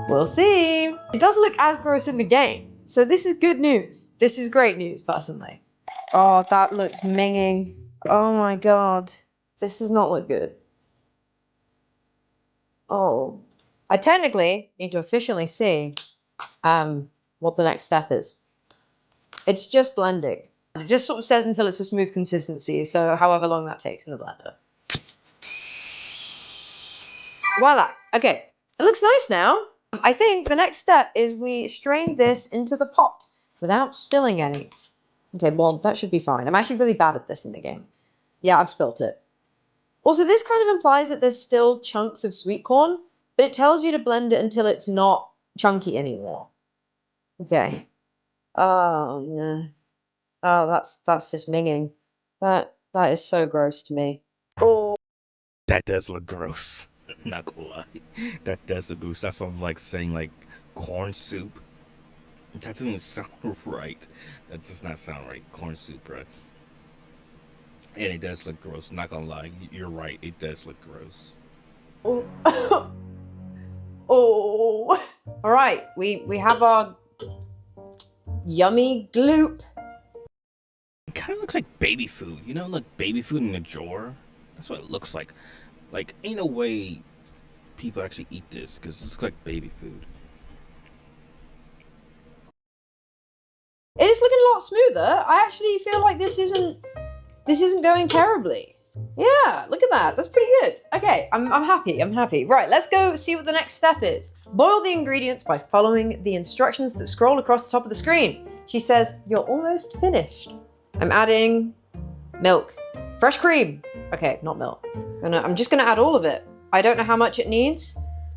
Speaker 8: we'll see. It doesn't look as gross in the game, so this is good news. This is great news, personally. Oh, that looks minging. Oh my god. This does not look good. Oh. I technically need to officially see what the next step is. It's just blending. It just sort of says until it's a smooth consistency, so however long that takes in the blender. Voila. Okay. It looks nice now. I think the next step is we strain this into the pot without spilling any. Okay, well, that should be fine. I'm actually really bad at this in the game. Yeah, I've spilt it. Also, this kind of implies that there's still chunks of sweet corn, but it tells you to blend it until it's not chunky anymore. Okay. Oh, no. Oh, that's just minging. That is so gross to me. Oh.
Speaker 2: That does look gross. Not gonna lie. That does look gross. That's what I'm like saying, like, corn soup. That doesn't sound right. That does not sound right. Corn soup, right? And it does look gross. Not gonna lie. You're right. It does look gross.
Speaker 8: Oh. Oh. All right. We have our yummy gloop.
Speaker 2: It kind of looks like baby food. You know, like baby food in a jar? That's what it looks like. Like, ain't no way people actually eat this, because it's like baby food.
Speaker 8: It is looking a lot smoother. I actually feel like this isn't going terribly. Yeah, look at that. That's pretty good. Okay, I'm happy. I'm happy. Right, let's go see what the next step is. Boil the ingredients by following the instructions that scroll across the top of the screen. She says, you're almost finished. I'm adding milk. Fresh cream. Okay, not milk. I'm just gonna add all of it. I don't know how much it needs,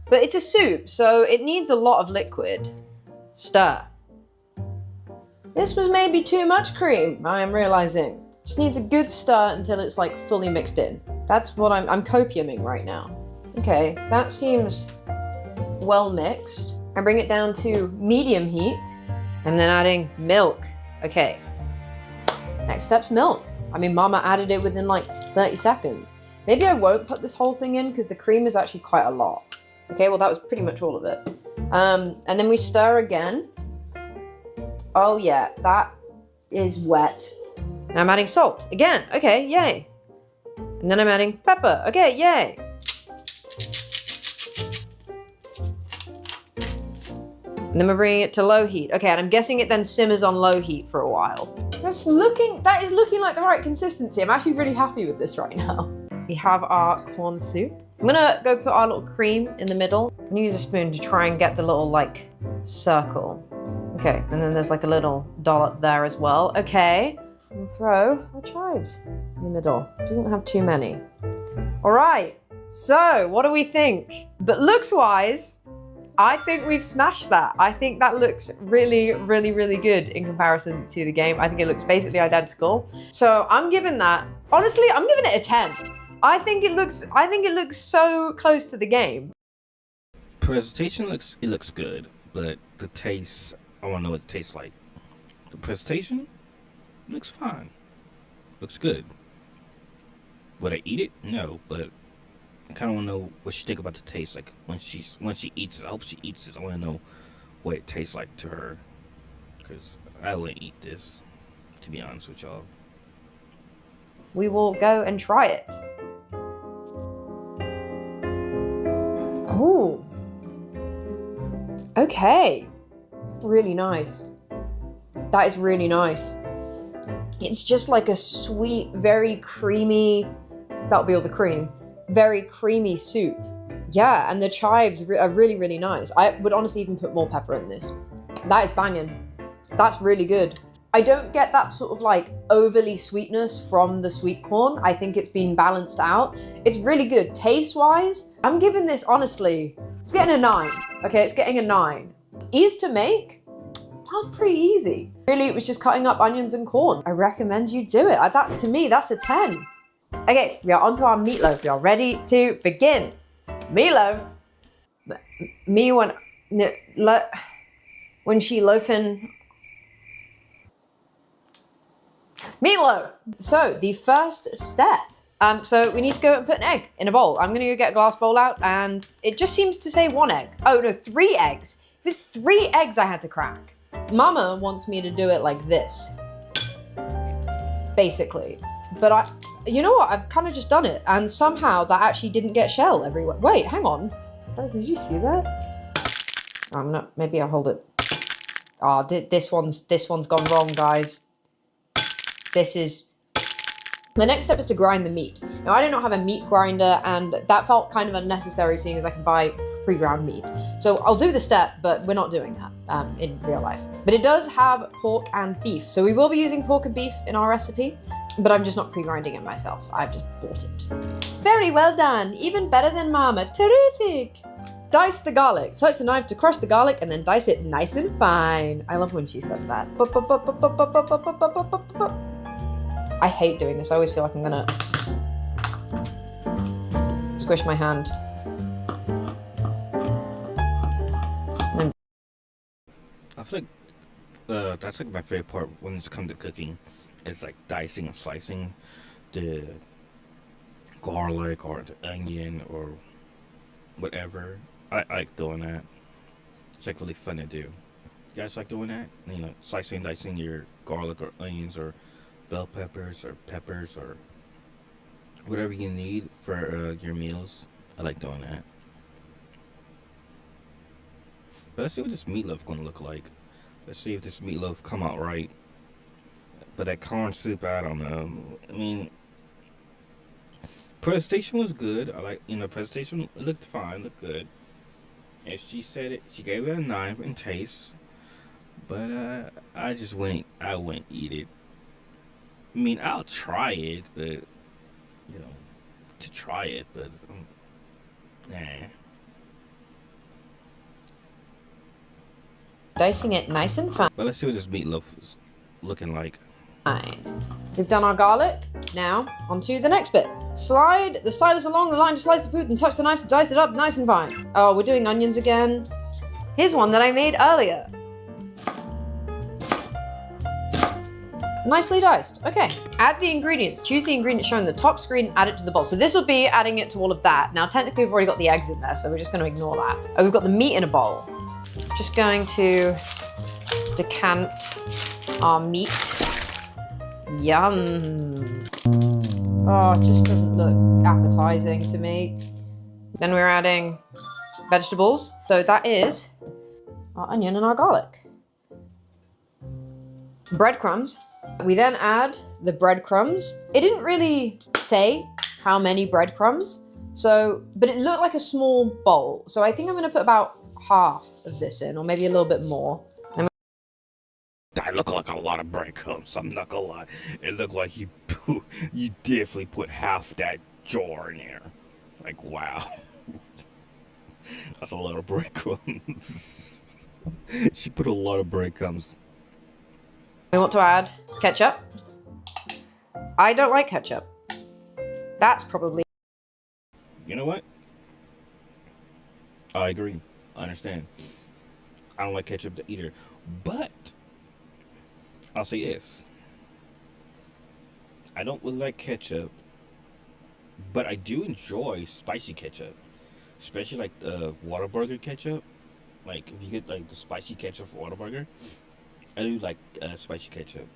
Speaker 8: but it's a soup, so it needs a lot of liquid. Stir. This was maybe too much cream, I am realizing. Just needs a good stir until it's like fully mixed in. That's what I'm copiuming right now. Okay, that seems well mixed. I bring it down to medium heat. And then adding milk. Okay. Next step's milk. I mean, Mama added it within like 30 seconds. Maybe I won't put this whole thing in because the cream is actually quite a lot. Okay, well that was pretty much all of it. And then we stir again. Oh yeah, that is wet. Now I'm adding salt. Again, okay, yay. And then I'm adding pepper. Okay, yay. And then we're bringing it to low heat. Okay, and I'm guessing it then simmers on low heat for a while. That is looking like the right consistency. I'm actually really happy with this right now. We have our corn soup. I'm gonna go put our little cream in the middle. I'm gonna use a spoon to try and get the little like circle. Okay, and then there's like a little dollop there as well. Okay, and throw our chives in the middle. Doesn't have too many. All right, so what do we think? But looks-wise, I think we've smashed that. I think that looks really, really, really good in comparison to the game. I think it looks basically identical. So I'm giving that, honestly, I'm giving it a 10. I think it looks so close to the game.
Speaker 2: Presentation looks good, but the taste, I want to know what it tastes like. The presentation looks fine. Looks good. Would I eat it? No, but I kind of want to know what she think about the taste. Like when she eats it, I hope she eats it. I want to know what it tastes like to her, because I wouldn't eat this, to be honest with y'all.
Speaker 8: We will go and try it. Oh. Okay. Really nice. That is really nice. It's just like a sweet, very creamy, that'll be all the cream, very creamy soup. Yeah, and the chives are really, really nice. I would honestly even put more pepper in this. That is banging. That's really good. I don't get that sort of like overly sweetness from the sweet corn. I think it's been balanced out. It's really good. Taste-wise, I'm giving this, honestly, it's getting a 9. Okay, it's getting a 9. Easy to make. That was pretty easy. Really, it was just cutting up onions and corn. I recommend you do it. To me, that's a 10. Okay, we are onto our meatloaf. We are ready to begin. Meatloaf. Me when she loafing. Meatloaf. So the first step. So we need to go and put an egg in a bowl. I'm gonna go get a glass bowl out, and it just seems to say 1 egg. Oh no, 3 eggs. It was 3 eggs I had to crack. Mama wants me to do it like this, basically. But you know what? I've kind of just done it, and somehow that actually didn't get shell everywhere. Wait, hang on. Did you see that? I'm not. Maybe I'll hold it. Oh, this one's gone wrong, guys. The next step is to grind the meat. Now, I do not have a meat grinder, and that felt kind of unnecessary seeing as I can buy pre-ground meat. So I'll do the step, but we're not doing that in real life. But it does have pork and beef. So we will be using pork and beef in our recipe, but I'm just not pre-grinding it myself. I've just bought it. Very well done. Even better than Mama. Terrific. Dice the garlic. Touch the knife to crush the garlic and then dice it nice and fine. I love when she says that. I hate doing this. I always feel like I'm gonna squish my hand.
Speaker 2: I feel like that's like my favorite part when it's come to cooking. It's like dicing and slicing the garlic or the onion or whatever. I like doing that. It's like really fun to do. You guys like doing that? You know, slicing and dicing your garlic or onions or bell peppers or whatever you need for your meals. I like doing that. But let's see what this meatloaf gonna look like. Let's see if this meatloaf come out right. But that corn soup, I don't know. I mean, presentation was good. I like, presentation looked fine, looked good. And she said it. She gave it a 9 in taste. But I wouldn't eat it. I mean, I'll try it, but to try it, but nah.
Speaker 8: Dicing it nice and fine.
Speaker 2: But let's see what this meatloaf is looking like.
Speaker 8: Fine. We've done our garlic. Now, onto the next bit. Slide the stylus along the line to slice the food and touch the knife to dice it up nice and fine. Oh, we're doing onions again. Here's one that I made earlier. Nicely diced. Okay, add the ingredients. Choose the ingredients shown on the top screen, add it to the bowl. So this will be adding it to all of that. Now, technically we've already got the eggs in there, so we're just gonna ignore that. Oh, we've got the meat in a bowl. Just going to decant our meat. Yum. Oh, it just doesn't look appetizing to me. Then we're adding vegetables. So that is our onion and our garlic. Breadcrumbs. We then add the breadcrumbs. It didn't really say how many breadcrumbs, but it looked like a small bowl. So I think I'm gonna put about half of this in, or maybe a little bit more.
Speaker 2: That look like a lot of breadcrumbs. I'm not gonna lie. It looked like you definitely put half that jar in there. Like, wow. That's a lot of breadcrumbs. She put a lot of breadcrumbs.
Speaker 8: We want to add ketchup. I don't like ketchup. That's probably...
Speaker 2: You know what? I agree. I understand. I don't like ketchup either. But I'll say this. I don't really like ketchup, but I do enjoy spicy ketchup. Especially like the Whataburger ketchup. Like if you get like the spicy ketchup for Whataburger, I do like spicy ketchup.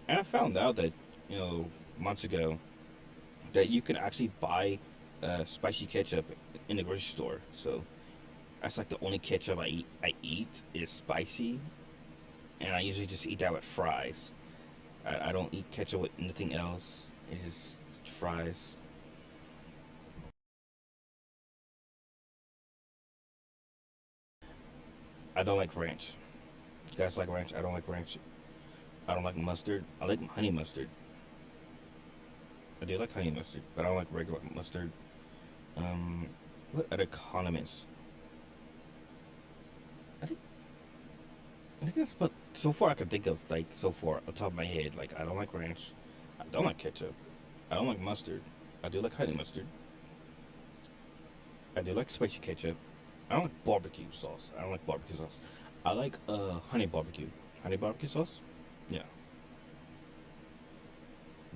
Speaker 2: And I found out that, you know, months ago, that you can actually buy spicy ketchup in the grocery store. So that's like the only ketchup I eat is spicy, and I usually just eat that with fries. I don't eat ketchup with anything else. It's just fries. I don't like ranch. You guys like ranch? I don't like ranch. I don't like mustard. I like honey mustard. I do like honey mustard, but I don't like regular mustard. What other condiments? I think that's but so far I can think of, like, so far on top of my head. Like, I don't like ranch. I don't like ketchup. I don't like mustard. I do like honey mustard. I do like spicy ketchup. I don't like barbecue sauce. I don't like barbecue sauce. I like honey barbecue. Honey barbecue sauce? Yeah.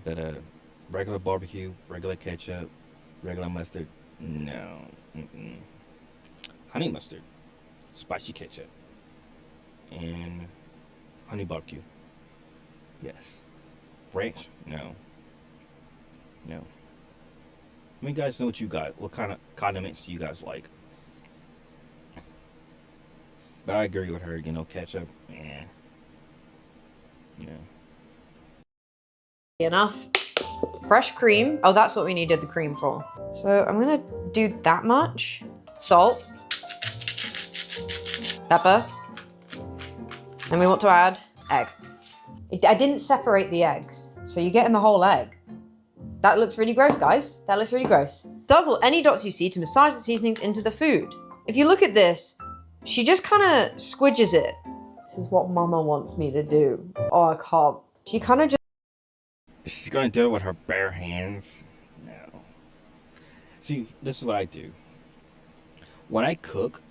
Speaker 2: But regular barbecue, regular ketchup, regular mustard, no. Mm-mm. Honey mustard, spicy ketchup, and honey barbecue. Yes. Ranch? No. No. Let me guys know what you got. What kind of condiments you guys like? But I agree with her. You know, ketchup. Yeah. Yeah.
Speaker 8: Enough. Fresh cream. Oh, that's what we needed the cream for. So I'm gonna do that much. Salt. Pepper. And we want to add egg. I didn't separate the eggs, so you're getting the whole egg. That looks really gross, guys. That looks really gross. Double any dots you see to massage the seasonings into the food. If you look at this, she just kind of squidges it. This is what Mama wants me to do. Oh, I can't. She kind of just...
Speaker 2: She's gonna do it with her bare hands. No. See, this is what I do. When I cook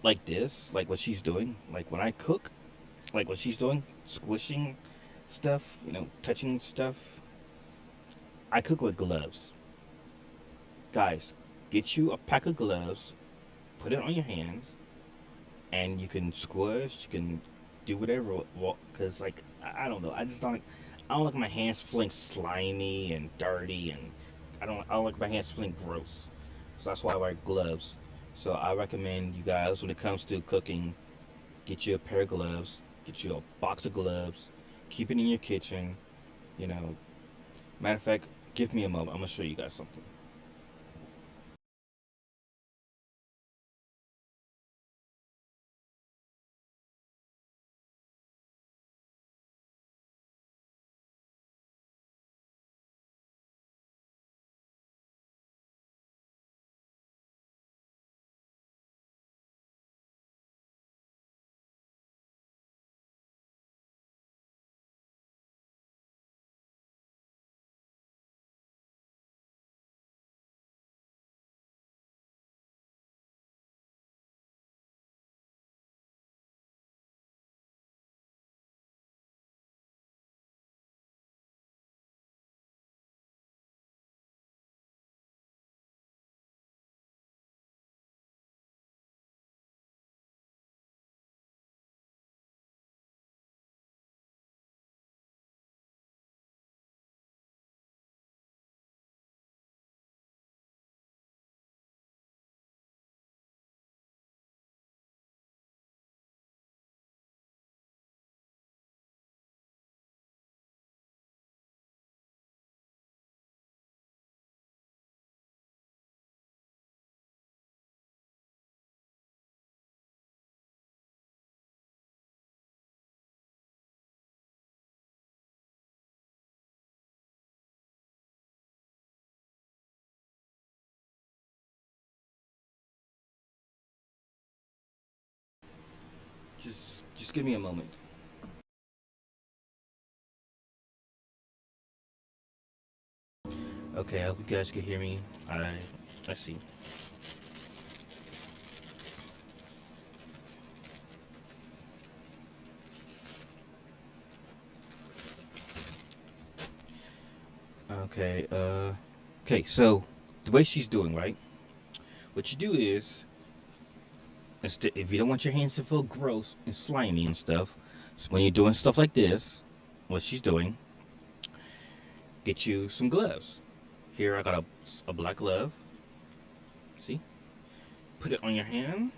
Speaker 2: like this, like what she's doing, like when I cook, like what she's doing, squishing stuff, you know, touching stuff, I cook with gloves. Guys, get you a pack of gloves, put it on your hands, and you can squish, you can do whatever, because, like, I don't know, I don't like my hands feeling slimy and dirty, and I don't like my hands feeling gross. So that's why I wear gloves. So I recommend you guys, when it comes to cooking, get you a pair of gloves, get you a box of gloves, keep it in your kitchen, you know. Matter of fact, give me a moment, I'm gonna show you guys something. Just give me a moment. Okay, I hope you guys can hear me. Let's see. Okay, okay, so the way she's doing, right? What you do is, if you don't want your hands to feel gross and slimy and stuff, so when you're doing stuff like this, what she's doing, get you some gloves. Here I got a black glove. See? Put it on your hand.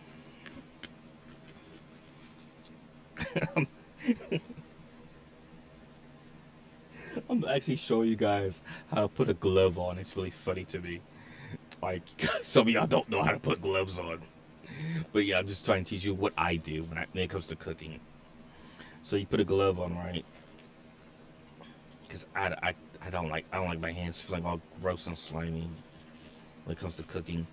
Speaker 2: I'm actually showing you guys how to put a glove on. It's really funny to me. Like, some of y'all don't know how to put gloves on. But yeah, I'm just trying to teach you what I do when it comes to cooking. So you put a glove on, right? Because I don't like my hands feeling all gross and slimy when it comes to cooking.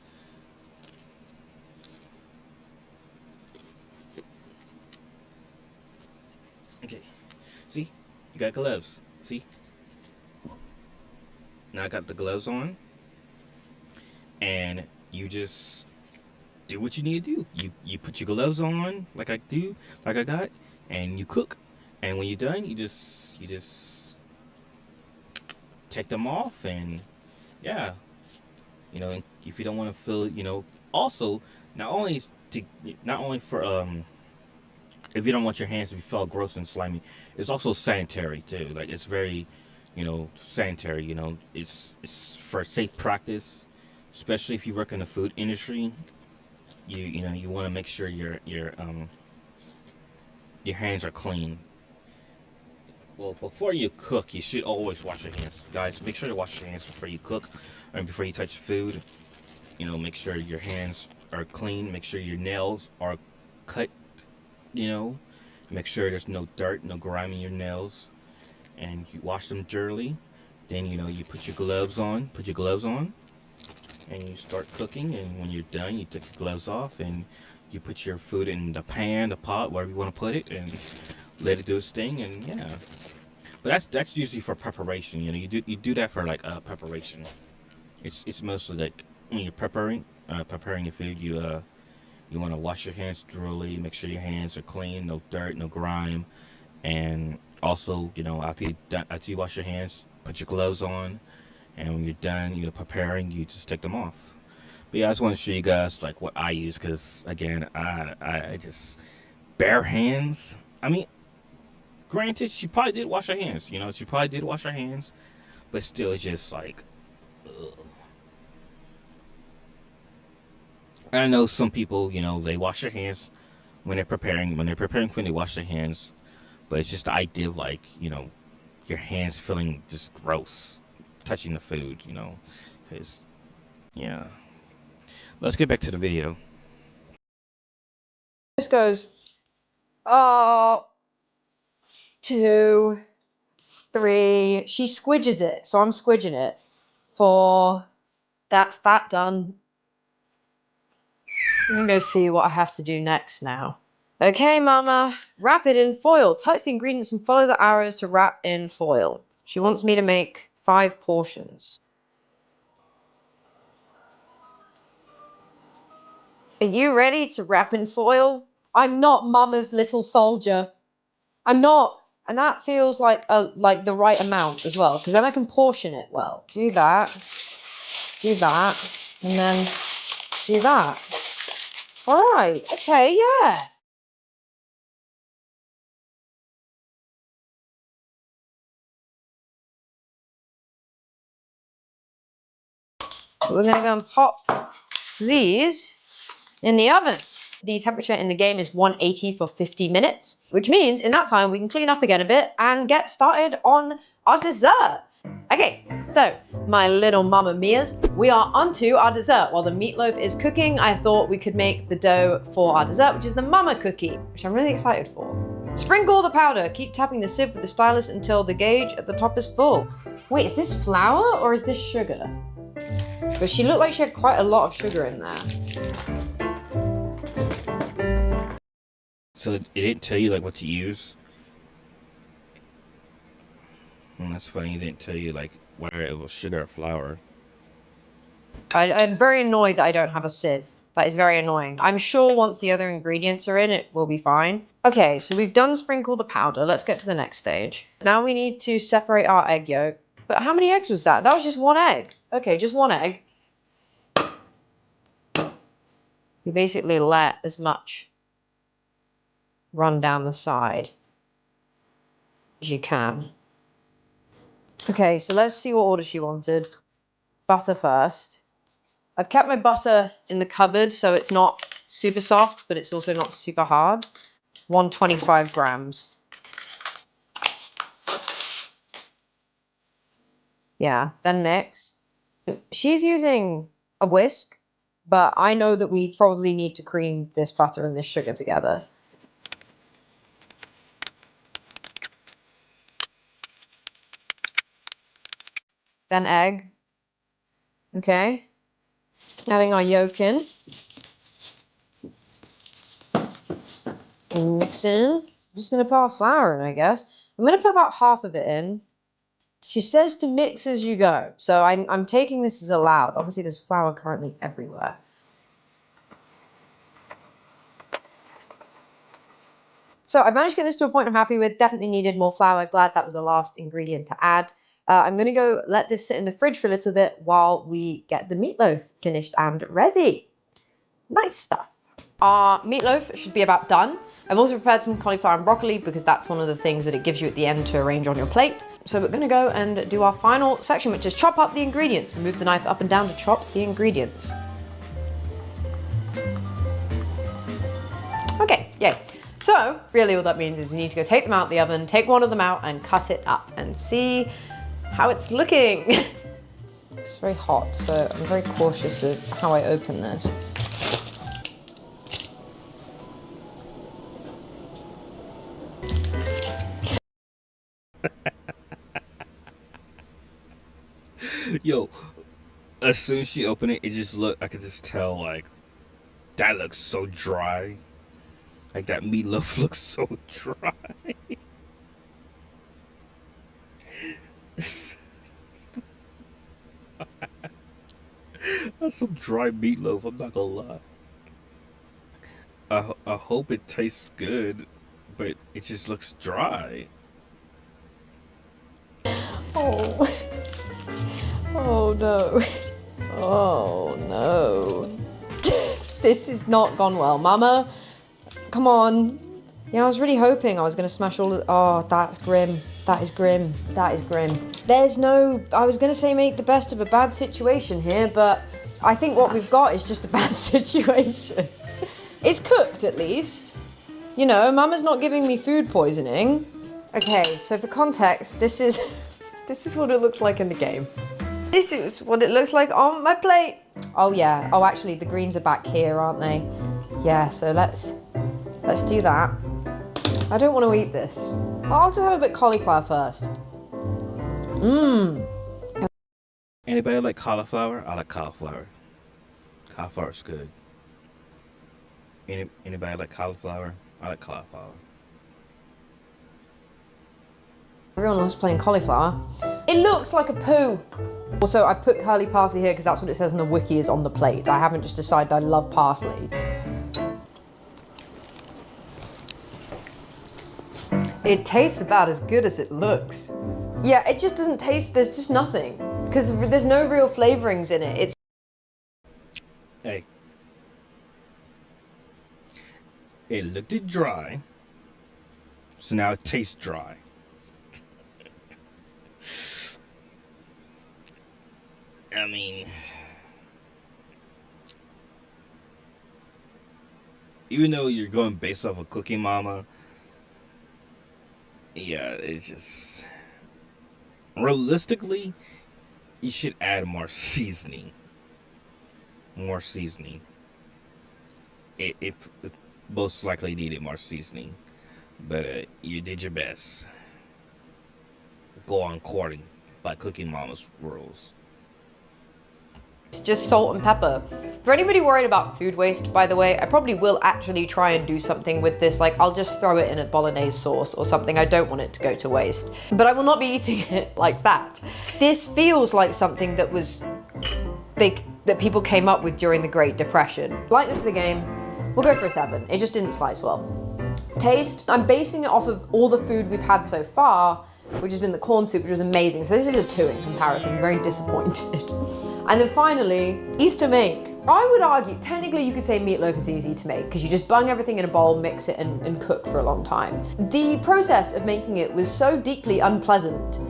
Speaker 2: Okay, see, you got gloves. See? Now I got the gloves on, and you just do what you need to do. You put your gloves on like I got, and you cook. And when you're done, you just take them off, and yeah, you know, if you don't want to feel, you know, also not only for if you don't want your hands to be felt gross and slimy, it's also sanitary too. Like, it's very, you know, sanitary. You know, it's for safe practice, especially if you work in the food industry. You know, you want to make sure your hands are clean. Well, before you cook, you should always wash your hands, guys. Make sure to wash your hands before you cook and before you touch food. You know, make sure your hands are clean. Make sure your nails are cut. You know, make sure there's no dirt, no grime in your nails, and you wash them thoroughly. Then, you know, you put your gloves on. And you start cooking. And when you're done, you take your gloves off and you put your food in the pan, the pot, wherever you want to put it, and let it do its thing. And yeah, but that's usually for preparation. You know, you do that for like preparation. It's mostly like when you're preparing your food. You want to wash your hands thoroughly, make sure your hands are clean, no dirt, no grime. And also, you know, after you wash your hands, put your gloves on. And when you're done, you're preparing, you just take them off. But yeah, I just want to show you guys like what I use, because again, I just bare hands. I mean, granted, she probably did wash her hands. You know, she probably did wash her hands, but still, it's just like, ugh. I know some people, you know, they wash their hands when they're preparing. When they're preparing food, they wash their hands. But it's just the idea of, like, you know, your hands feeling just gross touching the food, you know. Because, yeah. Let's get back to the video.
Speaker 8: This goes, oh, 2, 3. She squidges it, so I'm squidging it. 4. That's that done. I'm gonna go see what I have to do next now. Okay, Mama. Wrap it in foil. Touch the ingredients and follow the arrows to wrap in foil. She wants me to make 5 portions. Are you ready to wrap in foil? I'm not Mama's little soldier. I'm not. And that feels like the right amount as well, because then I can portion it well. Do that, and then do that. All right. Okay. Yeah. We're gonna go and pop these in the oven. The temperature in the game is 180 for 50 minutes, which means in that time we can clean up again a bit and get started on our dessert. Okay, so my little Mamma Mias, we are onto our dessert. While the meatloaf is cooking, I thought we could make the dough for our dessert, which is the Mama cookie, which I'm really excited for. Sprinkle the powder. Keep tapping the sieve with the stylus until the gauge at the top is full. Wait, is this flour or is this sugar? But she looked like she had quite a lot of sugar in there.
Speaker 2: So So it didn't tell you like what to use. That's funny. It didn't tell you like whether it was sugar or flour.
Speaker 8: I'm very annoyed that I don't have a sieve. That is very annoying. I'm sure once the other ingredients are in, it will be fine. Okay, so we've done sprinkle the powder. Let's get to the next stage. Now we need to separate our egg yolk. But how many eggs was that? That was just one egg. Okay, just one egg. You basically let as much run down the side as you can. Okay, so let's see what order she wanted. Butter first. I've kept my butter in the cupboard so it's not super soft, but it's also not super hard. 125 grams. Yeah, then mix. She's using a whisk, but I know that we probably need to cream this butter and this sugar together. Then egg. Okay. Adding our yolk in. And mix in. I'm just going to put our flour in, I guess. I'm going to put about half of it in. She says to mix as you go, so I'm taking this as allowed. Obviously, there's flour currently everywhere. So I managed to get this to a point I'm happy with. Definitely needed more flour. Glad that was the last ingredient to add. I'm going to go let this sit in the fridge for a little bit while we get the meatloaf finished and ready. Nice stuff. Our meatloaf should be about done. I've also prepared some cauliflower and broccoli because that's one of the things that it gives you at the end to arrange on your plate. So we're going to go and do our final section, which is chop up the ingredients. Move the knife up and down to chop the ingredients. Okay, yay. So really all that means is we need to go take them out of the oven, take one of them out and cut it up and see how it's looking. It's very hot, so I'm very cautious of how I open this.
Speaker 2: Yo, as soon as she opened it, it just looked, I could just tell, like, that looks so dry. Like, that meatloaf looks so dry. That's some dry meatloaf, I'm not gonna lie. I hope it tastes good, but it just looks dry.
Speaker 8: Oh. Oh no. Oh no. This has not gone well. Mama, come on. You know, I was really hoping I was going to smash all of... Oh, that's grim. That is grim. That is grim. There's no... I was going to say make the best of a bad situation here, but I think what we've got is just a bad situation. It's cooked, at least. You know, Mama's not giving me food poisoning. Okay, so for context, this is... this is what it looks like in the game. This is what it looks like on my plate. Oh yeah. Oh, actually, the greens are back here, aren't they? Yeah. So let's do that. I don't want to eat this. I'll just have a bit of cauliflower first. Mmm.
Speaker 2: Anybody like cauliflower? I like cauliflower. Cauliflower's good. Anybody like cauliflower? I like cauliflower.
Speaker 8: Everyone loves playing cauliflower. It looks like a poo. Also, I put curly parsley here because that's what it says on the wiki is on the plate. I haven't just decided I love parsley. It tastes about as good as it looks. Yeah, it just doesn't taste, there's just nothing. Because there's no real flavorings in it. It's...
Speaker 2: Hey. It looked dry, so now it tastes dry. I mean, even though you're going based off of Cooking Mama, yeah, it's just, realistically, you should add more seasoning. More seasoning. It most likely needed more seasoning, but you did your best. Go on according by Cooking Mama's rules.
Speaker 8: It's just salt and pepper. For anybody worried about food waste, by the way, I probably will actually try and do something with this. Like, I'll just throw it in a bolognese sauce or something. I don't want it to go to waste. But I will not be eating it like that. This feels like something that was that people came up with during the Great Depression. Lightness of the game, we'll go for a 7. It just didn't slice well. Taste, I'm basing it off of all the food we've had so far, which has been the corn soup, which was amazing. So this is a 2 in comparison, I'm very disappointed. And then finally, easy to make. I would argue, technically you could say meatloaf is easy to make because you just bung everything in a bowl, mix it and cook for a long time. The process of making it was so deeply unpleasant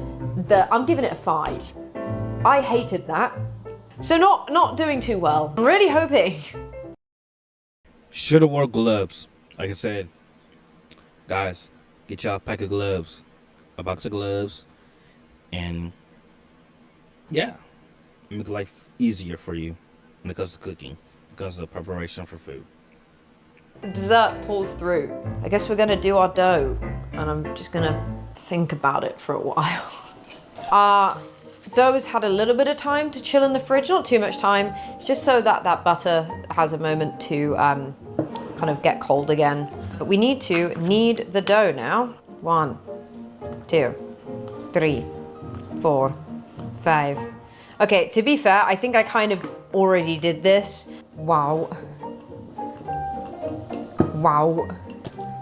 Speaker 8: that I'm giving it a 5. I hated that. So not doing too well. I'm really hoping.
Speaker 2: Should've wore gloves. Like I said, guys, get y'all a pack of gloves, a box of gloves, and yeah, make life easier for you when it comes to cooking, because of preparation for food.
Speaker 8: The dessert pulls through. I guess we're gonna do our dough, and I'm just gonna think about it for a while. Dough has had a little bit of time to chill in the fridge, not too much time. It's just so that that butter has a moment to kind of get cold again. But we need to knead the dough now. 1, 2, 3, 4, 5. Okay, to be fair, I think I kind of already did this. Wow.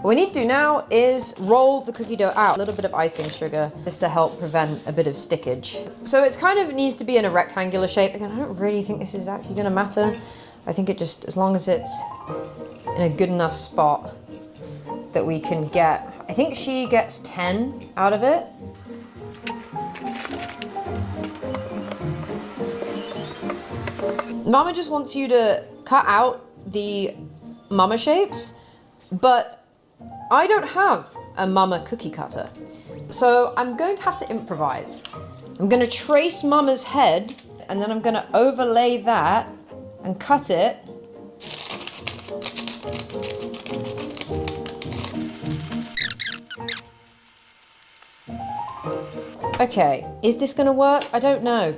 Speaker 8: What we need to do now is roll the cookie dough out. A little bit of icing sugar just to help prevent a bit of stickage. So it's kind of needs to be in a rectangular shape. Again, I don't really think this is actually gonna matter. I think it just, as long as it's in a good enough spot that we can get, I think she gets 10 out of it. Mama just wants you to cut out the mama shapes, but I don't have a mama cookie cutter. So I'm going to have to improvise. I'm gonna trace mama's head and then I'm gonna overlay that and cut it. Okay, is this gonna work? I don't know.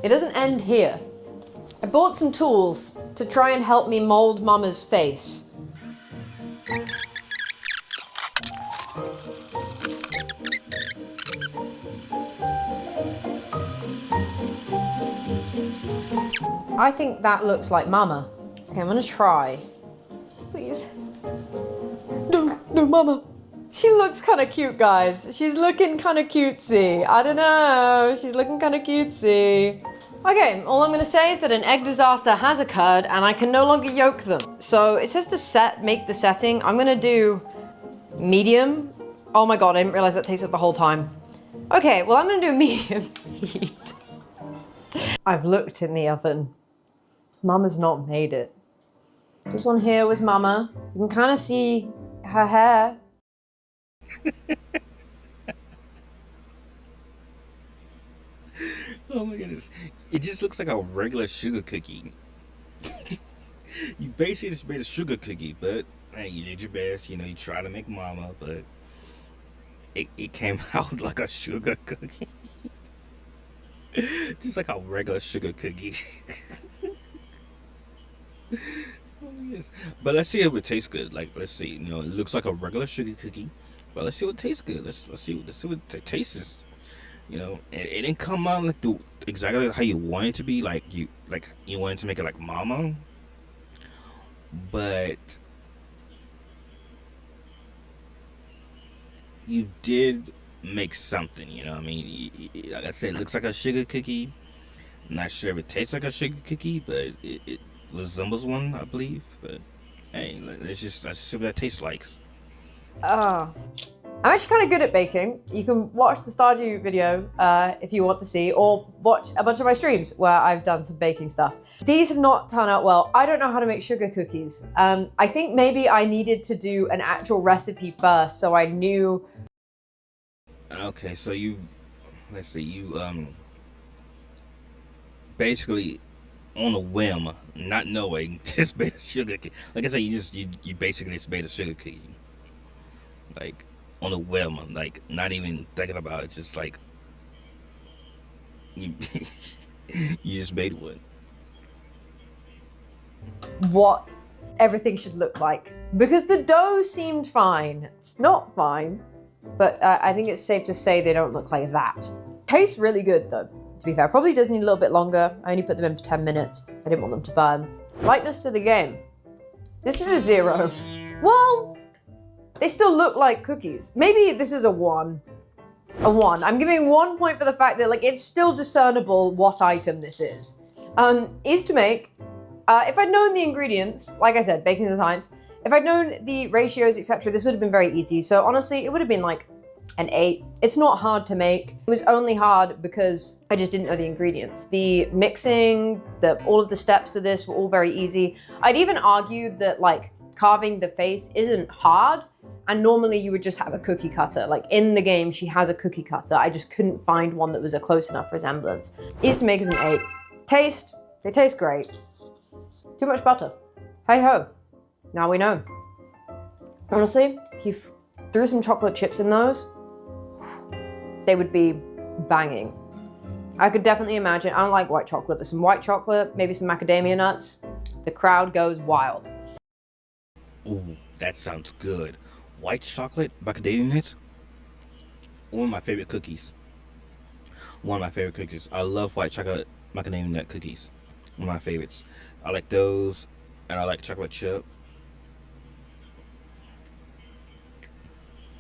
Speaker 8: It doesn't end here. I bought some tools to try and help me mold Mama's face. I think that looks like Mama. Okay, I'm gonna try. Please. No, Mama. She looks kind of cute, guys. She's looking kind of cutesy. I don't know, she's looking kind of cutesy. Okay, all I'm gonna say is that an egg disaster has occurred and I can no longer yolk them. So it says to make the setting. I'm gonna do medium. Oh my God, I didn't realize that takes up the whole time. Okay, well I'm gonna do medium heat. I've looked in the oven. Mama's not made it. This one here was Mama. You can kind of see her hair.
Speaker 2: Oh my goodness. It just looks like a regular sugar cookie. You basically just made a sugar cookie, but hey, you did your best, you know, you tried to make Mama, but it came out like a sugar cookie. Just like a regular sugar cookie. Oh, yes. But let's see if it tastes good. Like, let's see, you know, it looks like a regular sugar cookie, but let's see what tastes good. Let's see what it tastes. You know, and it didn't come out like exactly how you want it to be. Like you wanted to make it like Mama, but you did make something. You know what I mean? Like I said, it looks like a sugar cookie. I'm not sure if it tastes like a sugar cookie, but it resembles one, I believe. But hey, let's just see what that tastes like.
Speaker 8: I'm actually kind of good at baking. You can watch the Stardew video if you want to see, or watch a bunch of my streams where I've done some baking stuff. These have not turned out well. I don't know how to make sugar cookies. I think maybe I needed to do an actual recipe first so I knew.
Speaker 2: Okay, so let's see, you basically on a whim, not knowing, just made a sugar cookie. Like I said, you basically just made a sugar cookie. Like on a whim, like not even thinking about it, just like You, you just made one.
Speaker 8: What everything should look like, because the dough seemed fine. It's not fine, but I think it's safe to say they don't look like that. Tastes really good though, to be fair. Probably does need a little bit longer. I only put them in for 10 minutes. I didn't want them to burn. Lightness to the game. This is a 0. Well, they still look like cookies. Maybe this is a 1. A 1. I'm giving 1 point for the fact that like it's still discernible what item this is. Easy to make. If I'd known the ingredients, like I said, baking is a science. If I'd known the ratios, etc., this would have been very easy. So honestly, it would have been like an 8. It's not hard to make. It was only hard because I just didn't know the ingredients. The mixing, all of the steps to this were all very easy. I'd even argue that like carving the face isn't hard. And normally you would just have a cookie cutter. Like in the game, she has a cookie cutter. I just couldn't find one that was a close enough resemblance. Easy to make is an 8. Taste, they taste great. Too much butter. Hey ho. Now we know. Honestly, if you threw some chocolate chips in those, they would be banging. I could definitely imagine, I don't like white chocolate, but some white chocolate, maybe some macadamia nuts, the crowd goes wild.
Speaker 2: Ooh, that sounds good. White chocolate, macadamia nuts, one of my favorite cookies. One of my favorite cookies. I love white chocolate macadamia nut cookies. One of my favorites. I like those, and I like chocolate chip.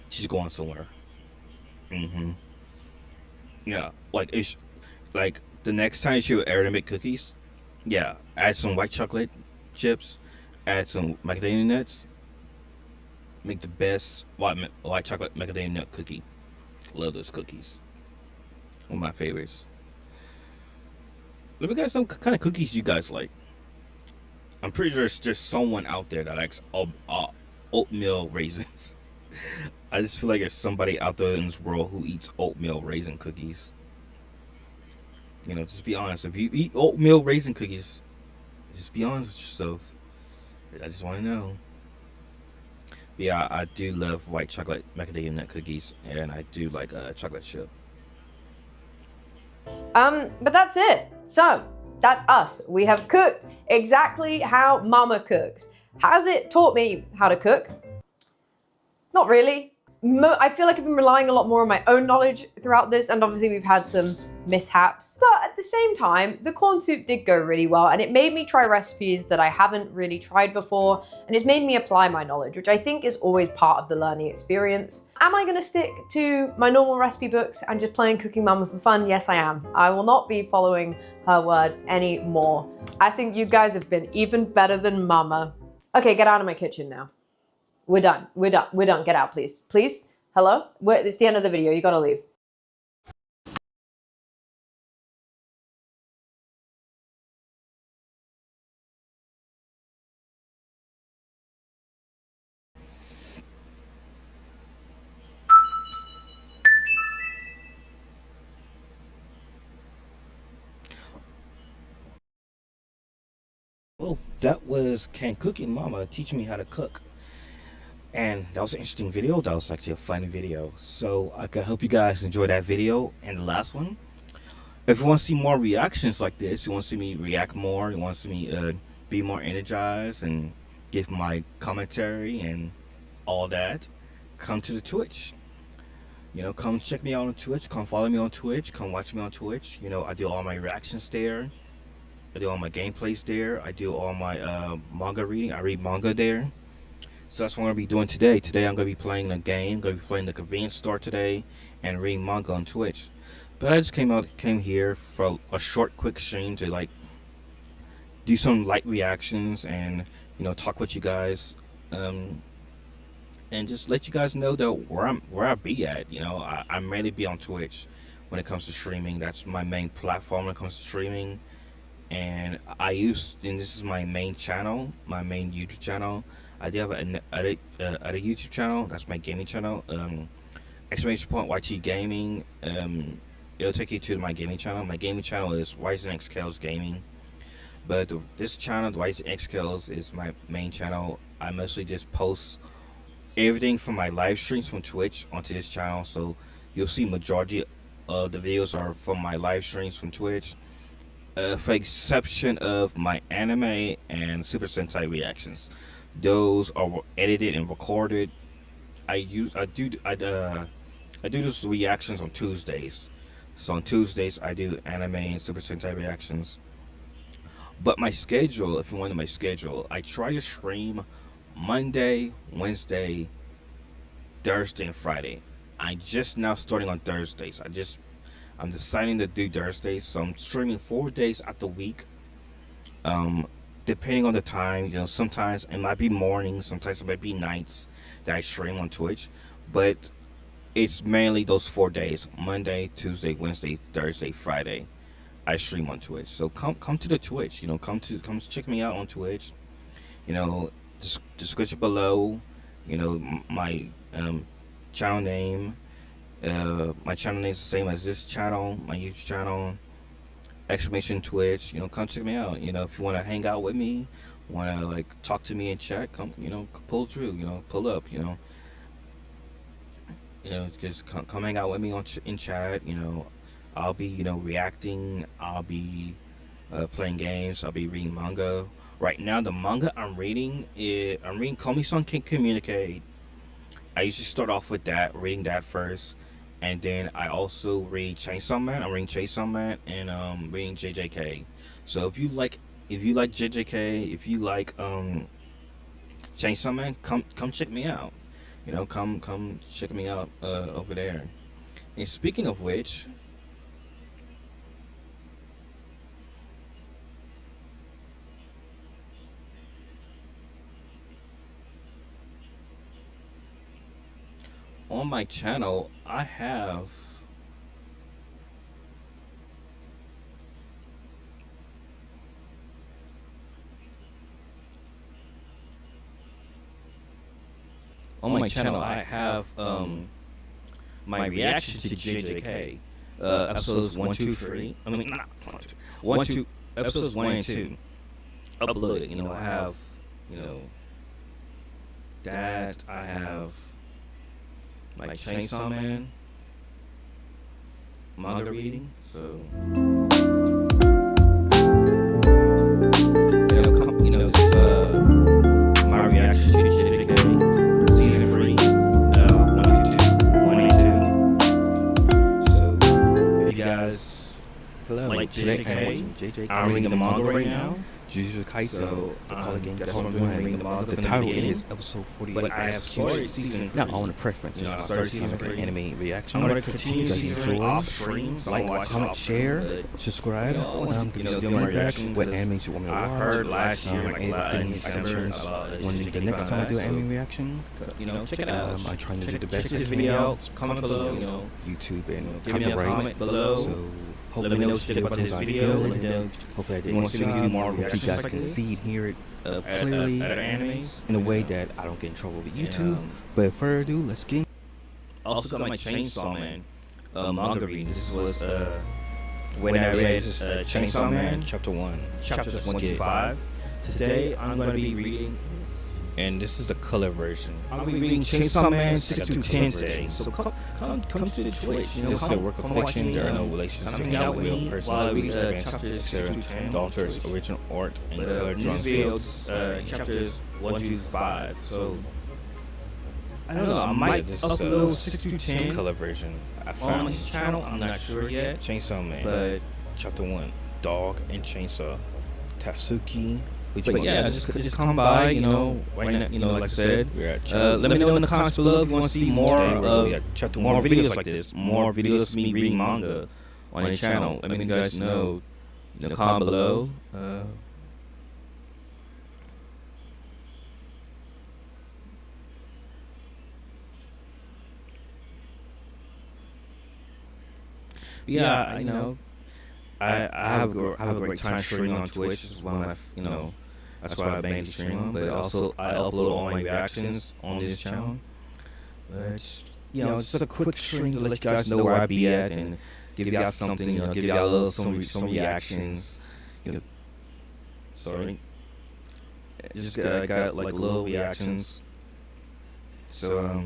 Speaker 2: She's going somewhere. Yeah, like it's like the next time she would ever make cookies, yeah, add some white chocolate chips, add some macadamia nuts, make the best white chocolate macadamia nut cookie. Love those cookies. One of my favorites. Let me guys know what kind of cookies you guys like. I'm pretty sure there's just someone out there that likes oatmeal raisins. I just feel like there's somebody out there in this world who eats oatmeal raisin cookies. You know, just be honest. If you eat oatmeal raisin cookies, just be honest with yourself. I just want to know. But yeah, I do love white chocolate macadamia nut cookies, and I do like chocolate chip.
Speaker 8: But that's it. So, that's us. We have cooked exactly how Mama cooks. Has it taught me how to cook? Not really. I feel like I've been relying a lot more on my own knowledge throughout this, and obviously we've had some mishaps. But at the same time, the corn soup did go really well, and it made me try recipes that I haven't really tried before, and it's made me apply my knowledge, which I think is always part of the learning experience. Am I gonna stick to my normal recipe books and just playing Cooking Mama for fun? Yes, I am. I will not be following her word anymore. I think you guys have been even better than Mama. Okay, get out of my kitchen now. We're done. We're done. We're done. Get out, please. Please? Hello? It's the end of the video. You gotta leave.
Speaker 2: Well, that was Can Cooking Mama teaching me how to cook. And that was an interesting video. That was actually a fun video. So I hope you guys enjoyed that video and the last one. If you want to see more reactions like this, you want to see me react more, you want to see me be more energized and give my commentary and all that, come to the Twitch. You know, come check me out on Twitch. Come follow me on Twitch. Come watch me on Twitch. You know, I do all my reactions there. I do all my gameplays there. I do all my manga reading. I read manga there. So that's what I'm going to be doing today. Today I'm going to be playing the game. I'm going to be playing the convenience store today and reading manga on Twitch. But I just came here for a short, quick stream to like do some light reactions and, you know, talk with you guys. And just let you guys know that where I be at. You know, I mainly be on Twitch when it comes to streaming. That's my main platform when it comes to streaming. And this is my main channel, my main YouTube channel. I do have other YouTube channel. That's my gaming channel. Exclamation point YT Gaming. It'll take you to my gaming channel. My gaming channel is YZNXKels Gaming. But this channel, the YZNXKels, is my main channel. I mostly just post everything from my live streams from Twitch onto this channel. So you'll see majority of the videos are from my live streams from Twitch, for exception of my anime and Super Sentai reactions. Those are edited and recorded. I do those reactions on Tuesdays. So on Tuesdays I do anime and Super Sentai reactions. But my schedule, if you want my schedule, I try to stream Monday, Wednesday, Thursday, and Friday. I just now starting on Thursdays. I'm deciding to do Thursdays, so I'm streaming 4 days out the week. Depending on the time, you know, sometimes it might be mornings, sometimes it might be nights that I stream on Twitch, but it's mainly those 4 days: Monday, Tuesday, Wednesday, Thursday, Friday. I stream on Twitch, so come to the Twitch. You know, come check me out on Twitch. You know, description below. You know, my channel name. My channel name is the same as this channel, my YouTube channel. Exclamation Twitch. You know, come check me out. You know, if you want to hang out with me, want to like talk to me in chat, come. You know, pull through. You know, pull up. You know, just come hang out with me in chat. You know, I'll be, you know, reacting. I'll be playing games. I'll be reading manga. Right now, the manga I'm reading Komi-san Can Communicate. I usually start off with that, reading that first, and then I also read Chainsaw Man. I'm reading Chainsaw Man and reading JJK. So if you like JJK, if you like Chainsaw Man, come check me out. You know, come check me out over there. And speaking of which, on my channel, I have my reaction to JJK, episodes 1, 2, 3. I mean, not 1, 2, episodes 1 and 2 uploaded. You know, I have, you know, that. I have my Chainsaw Man manga reading. So, my reaction to JJK season 3, 1 and 2. So, if you guys like JJK, I'm reading the manga right now.
Speaker 10: Jujutsu Kaisen,
Speaker 2: So,
Speaker 10: the color game.
Speaker 2: that's what I'm doing. I'm reading the manga.
Speaker 10: The title is episode 48.
Speaker 2: But I have started season 3.
Speaker 10: Not on the preferences.
Speaker 2: You know, I started season
Speaker 10: like
Speaker 2: 3.
Speaker 10: anime reaction.
Speaker 2: I'm gonna continue
Speaker 10: Like,
Speaker 2: season 3
Speaker 10: enjoy,
Speaker 2: off stream. So
Speaker 10: like,
Speaker 2: I'm watching
Speaker 10: comment,
Speaker 2: off stream,
Speaker 10: share,
Speaker 2: but,
Speaker 10: subscribe.
Speaker 2: you know, I want
Speaker 10: I'm
Speaker 2: to,
Speaker 10: gonna
Speaker 2: do
Speaker 10: do
Speaker 2: my
Speaker 10: my
Speaker 2: reaction.
Speaker 10: reaction. What anime you want me to watch?
Speaker 2: I heard last year, like
Speaker 10: everything is
Speaker 2: December,
Speaker 10: censored. When the next time I do an anime reaction,
Speaker 2: you know, check it out.
Speaker 10: I try to do the
Speaker 2: Check
Speaker 10: best
Speaker 2: this
Speaker 10: I
Speaker 2: video
Speaker 10: can.
Speaker 2: out. Comment below. You know,
Speaker 10: YouTube and
Speaker 2: give me a
Speaker 10: copyright.
Speaker 2: comment below.
Speaker 10: So
Speaker 2: Let
Speaker 10: hopefully
Speaker 2: me know
Speaker 10: those
Speaker 2: shit about this video.
Speaker 10: good.
Speaker 2: And then
Speaker 10: Hopefully I did
Speaker 2: you want
Speaker 10: a
Speaker 2: to
Speaker 10: good
Speaker 2: see me do
Speaker 10: job.
Speaker 2: more
Speaker 10: Hope you
Speaker 2: reactions
Speaker 10: guys
Speaker 2: like
Speaker 10: can
Speaker 2: this?
Speaker 10: see and hear it
Speaker 2: at
Speaker 10: clearly
Speaker 2: animes.
Speaker 10: in a way that I don't get in trouble with
Speaker 2: And,
Speaker 10: YouTube. But further ado, let's get.
Speaker 2: Also got my Chainsaw Man manga reading. This was when I read Chainsaw Man
Speaker 10: Chapter 1.
Speaker 2: chapters 1 to 5. Today I'm going to be reading.
Speaker 10: And this is the color version.
Speaker 2: I'll be reading Chainsaw Man 6 to 10 today. So come to the Twitch. You know,
Speaker 10: This is a work of fiction. There are no relations
Speaker 2: come
Speaker 10: to
Speaker 2: hang
Speaker 10: any
Speaker 2: out with
Speaker 10: real
Speaker 2: me
Speaker 10: persons,
Speaker 2: while I read
Speaker 10: movies, events,
Speaker 2: chapters 6
Speaker 10: etc.
Speaker 2: to 10.
Speaker 10: The author's original art and
Speaker 2: But
Speaker 10: color
Speaker 2: this
Speaker 10: drawings.
Speaker 2: video chapters 1 to 5. So I don't know. I might
Speaker 10: This is
Speaker 2: upload
Speaker 10: a
Speaker 2: 6 to
Speaker 10: the
Speaker 2: 10
Speaker 10: color version. I
Speaker 2: on
Speaker 10: found
Speaker 2: this channel. I'm not sure yet.
Speaker 10: Chainsaw Man.
Speaker 2: But
Speaker 10: Chapter 1. Dog and Chainsaw. Tatsuki.
Speaker 2: But yeah, just come by, you know, right now, you know, like I said.
Speaker 10: We're at chapter
Speaker 2: Let me know in the comments below if you want to see more
Speaker 10: Today we're gonna be
Speaker 2: of
Speaker 10: at chapter
Speaker 2: more
Speaker 10: 1.
Speaker 2: videos like this, more videos of me reading manga on the channel. Let me guys know in the comment below. Yeah, you know, I have a great time streaming on Twitch. This is one of my, you know, that's why I mainly stream on. But also I upload all my reactions on this channel. But it's, you know, just a quick stream to let you guys know where I be at and give y'all something, you know, give y'all a little some reactions. You know, sorry, just got like little reactions. So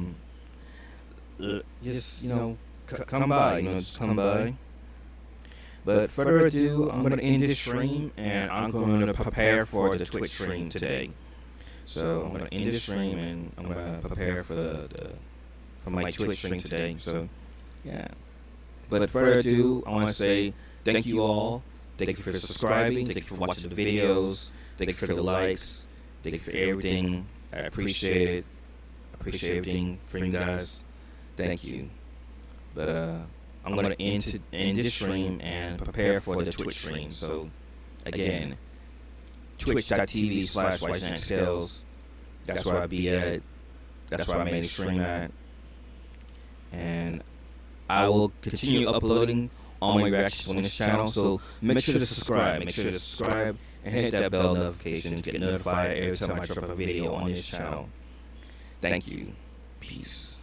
Speaker 2: just, you know, come by, just come by. But further ado, I'm gonna end this stream, and I'm going to prepare for the Twitch stream today. So I'm gonna end this stream, and I'm gonna prepare for for my Twitch stream today. So yeah. But further ado, I want to say thank you all. Thank you for subscribing. Thank you for watching the videos. Thank you for the likes. Thank you for everything. I appreciate it. I appreciate everything from you guys. Thank you. But I'm gonna end this stream and prepare for the Twitch stream. So again, twitch.tv/WiseNextScales. That's where I'll be at. That's where I made the stream at. And I will continue uploading all my reactions on this channel. So make sure to subscribe. Make sure to subscribe and hit that bell notification to get notified every time I drop a video on this channel. Thank you. Peace.